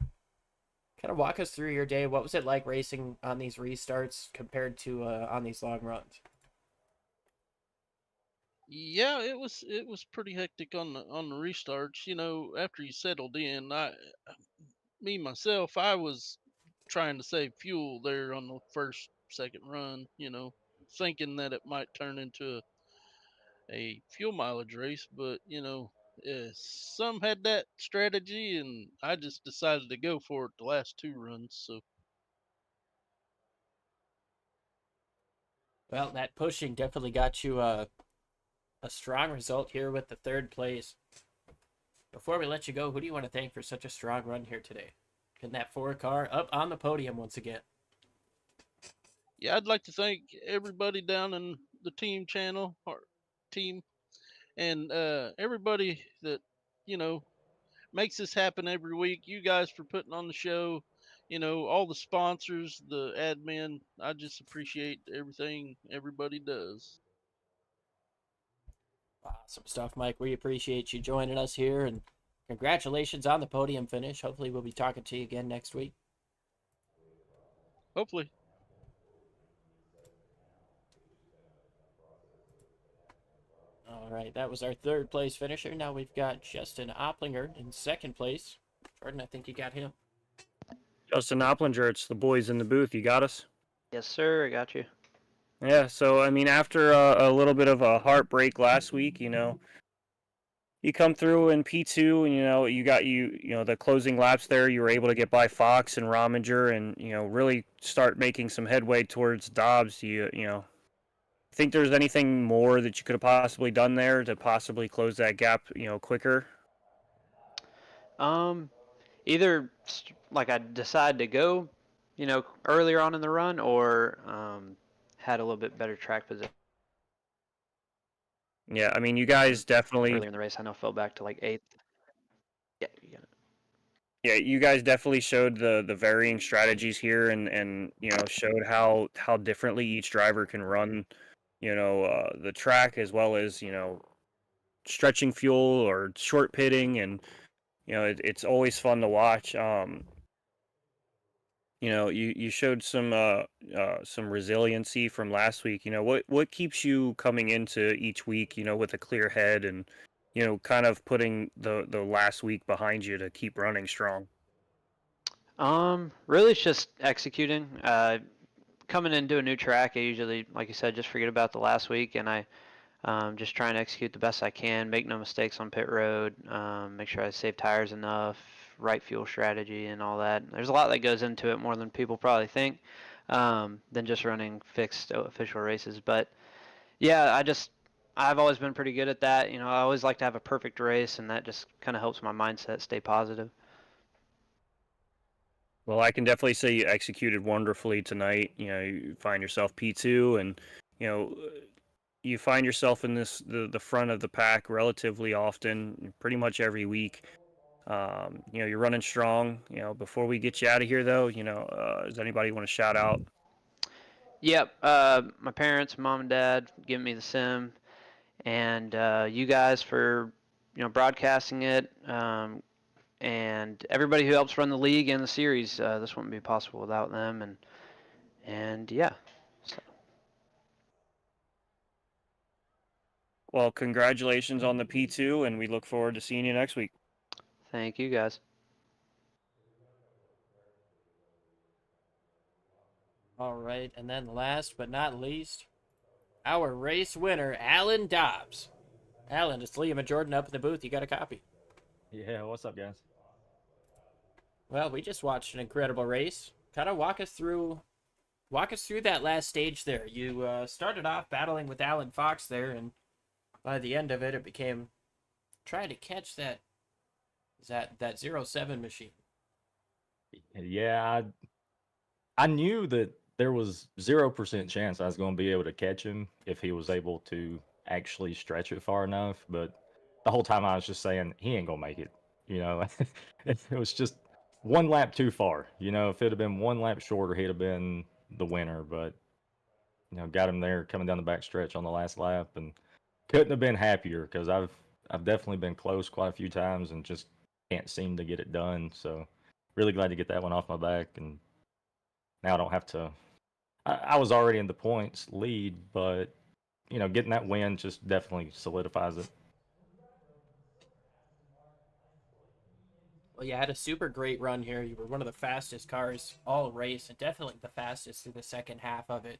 kind of walk us through your day. What was it like racing on these restarts compared to on these long runs? Yeah, it was pretty hectic on the restarts. After you settled in, myself, I was trying to save fuel there on the second run. Thinking that it might turn into a fuel mileage race, but some had that strategy, and I just decided to go for it the last 2 runs. So. Well, that pushing definitely got you a strong result here with the third place. Before we let you go, who do you want to thank for such a strong run here today? Getting that 4 car up on the podium once again. Yeah, I'd like to thank everybody down in the team channel, our team, and everybody that, makes this happen every week. You guys for putting on the show. all the sponsors, the admin. I just appreciate everything everybody does. Awesome stuff, Mike. We appreciate you joining us here, and congratulations on the podium finish. Hopefully, we'll be talking to you again next week. Hopefully. All right, that was our third place finisher. Now we've got Justin Opplinger in second place. Jordan, I think you got him. Justin Opplinger, it's the boys in the booth. You got us? Yes, sir. I got you. Yeah, so I mean, after a little bit of a heartbreak last week, you come through in P2, and you got the closing laps there. You were able to get by Fox and Rominger, and really start making some headway towards Dobbs. You think there's anything more that you could have possibly done there to possibly close that gap, quicker? Either like I decided to go, earlier on in the run, or had a little bit better track position. Yeah, I mean, you guys definitely. Earlier in the race, I know fell back to like 8th. Yeah, you got it. Yeah, you guys definitely showed the varying strategies here, and showed how differently each driver can run, the track, as well as stretching fuel or short pitting, and it's always fun to watch. You showed some resiliency from last week. What keeps you coming into each week, with a clear head, and kind of putting the last week behind you to keep running strong? Really, it's just executing. Coming into a new track, I usually, like you said, just forget about the last week, and I just try and execute the best I can, make no mistakes on pit road, make sure I save tires enough, right fuel strategy, and all that. There's a lot that goes into it, more than people probably think, than just running fixed official races. But yeah, I've always been pretty good at that. I always like to have a perfect race, and that just kind of helps my mindset stay positive. Well, I can definitely say you executed wonderfully tonight. You find yourself P2, and you know you find yourself in the front of the pack relatively often, pretty much every week. You're running strong. Before we get you out of here, though, does anybody want to shout out? Yep, my parents, mom and dad, giving me the sim, and you guys for broadcasting it, and everybody who helps run the league and the series. This wouldn't be possible without them, and yeah. So. Well, congratulations on the P2, and we look forward to seeing you next week. Thank you, guys. All right, and then last but not least, our race winner, Alan Dobbs. Alan, it's Liam and Jordan up in the booth. You got a copy? Yeah, what's up, guys? Well, we just watched an incredible race. Kind of walk us through that last stage there. You started off battling with Alan Fox there, and by the end of it, it became trying to catch that 07 machine. Yeah, I knew that there was 0% chance I was going to be able to catch him if he was able to actually stretch it far enough. But the whole time I was just saying, he ain't going to make it. It was just one lap too far. If it had been one lap shorter, he'd have been the winner. But, got him there coming down the back stretch on the last lap, and couldn't have been happier, because I've definitely been close quite a few times and just can't seem to get it done. So really glad to get that one off my back, and now I don't have to. I was already in the points lead, but getting that win just definitely solidifies it. Well, you had a super great run here. You were one of the fastest cars all race, and definitely the fastest through the second half of it.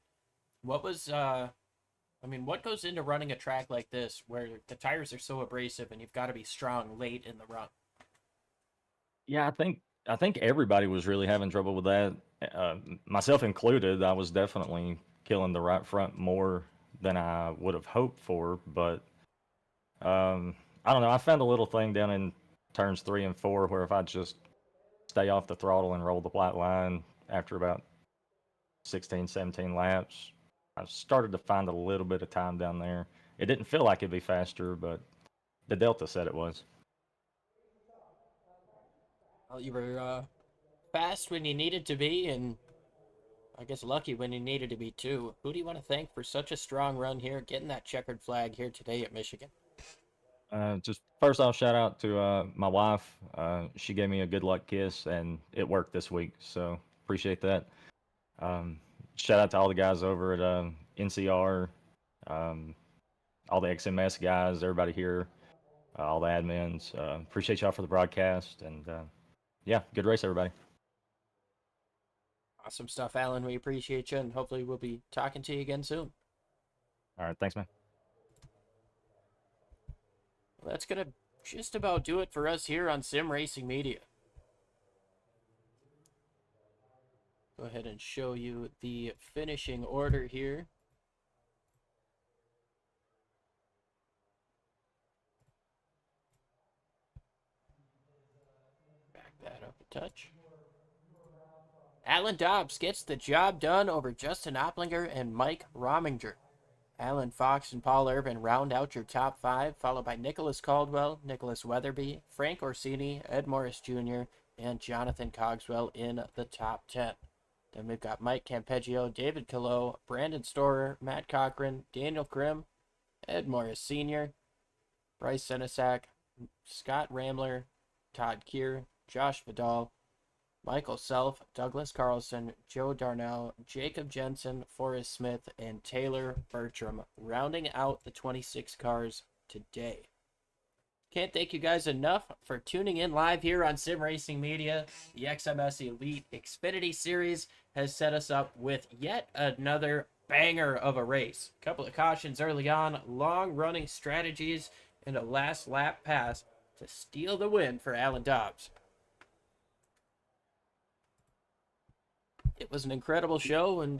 What was, what goes into running a track like this where the tires are so abrasive and you've got to be strong late in the run? Yeah, I think everybody was really having trouble with that, myself included. I was definitely killing the right front more than I would have hoped for, but I don't know. I found a little thing down in turns 3 and 4 where if I just stay off the throttle and roll the black line after about 16, 17 laps, I started to find a little bit of time down there. It didn't feel like it'd be faster, but the Delta said it was. Well, you were fast when you needed to be, and I guess lucky when you needed to be too. Who do you want to thank for such a strong run here, getting that checkered flag here today at Michigan? Just first off, shout out to my wife. She gave me a good luck kiss, and it worked this week, so appreciate that. Shout out to all the guys over at NCR, all the XMS guys, everybody here, all the admins. Appreciate y'all for the broadcast, and yeah, good race, everybody. Awesome stuff, Alan. We appreciate you, and hopefully we'll be talking to you again soon. All right, thanks, man. Well, that's going to just about do it for us here on Sim Racing Media. Go ahead and show you the finishing order here. Back that up a touch. Alan Dobbs gets the job done over Justin Opplinger and Mike Rominger. Alan Fox and Paul Irvin round out your top 5, followed by Nicholas Caldwell, Nicholas Weatherby, Frank Orsini, Ed Morris Jr., and Jonathan Cogswell in the top 10. Then we've got Mike Campeggio, David Calo, Brandon Storer, Matt Cochran, Daniel Krim, Ed Morris Sr., Bryce Senesac, Scott Ramler, Todd Keir, Josh Vidal, Michael Self, Douglas Carlson, Joe Darnell, Jacob Jensen, Forrest Smith, and Taylor Bertram, rounding out the 26 cars today. Can't thank you guys enough for tuning in live here on Sim Racing Media. The XMS Elite Xfinity Series has set us up with yet another banger of a race. A couple of cautions early on, long-running strategies, and a last lap pass to steal the win for Alan Dobbs. It was an incredible show, and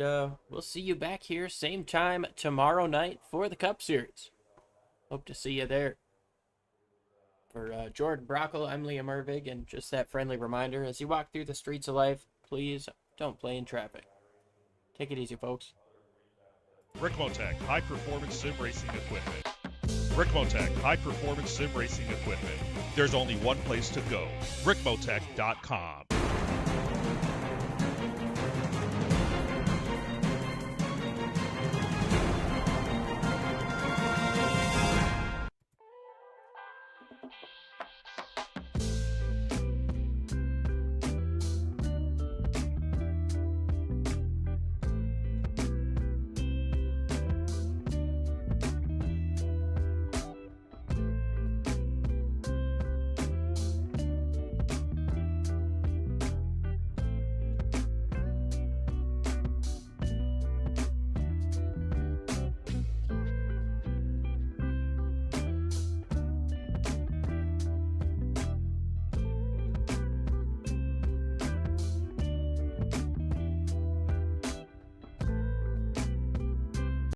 we'll see you back here same time tomorrow night for the Cup Series. Hope to see you there. For Jordan Brockle, I'm Liam Ervig, and just that friendly reminder, as you walk through the streets of life, please don't play in traffic. Take it easy, folks. Rick Motek, High Performance Sim Racing Equipment. Rick Motek, High Performance Sim Racing Equipment. There's only one place to go, rickmotek.com.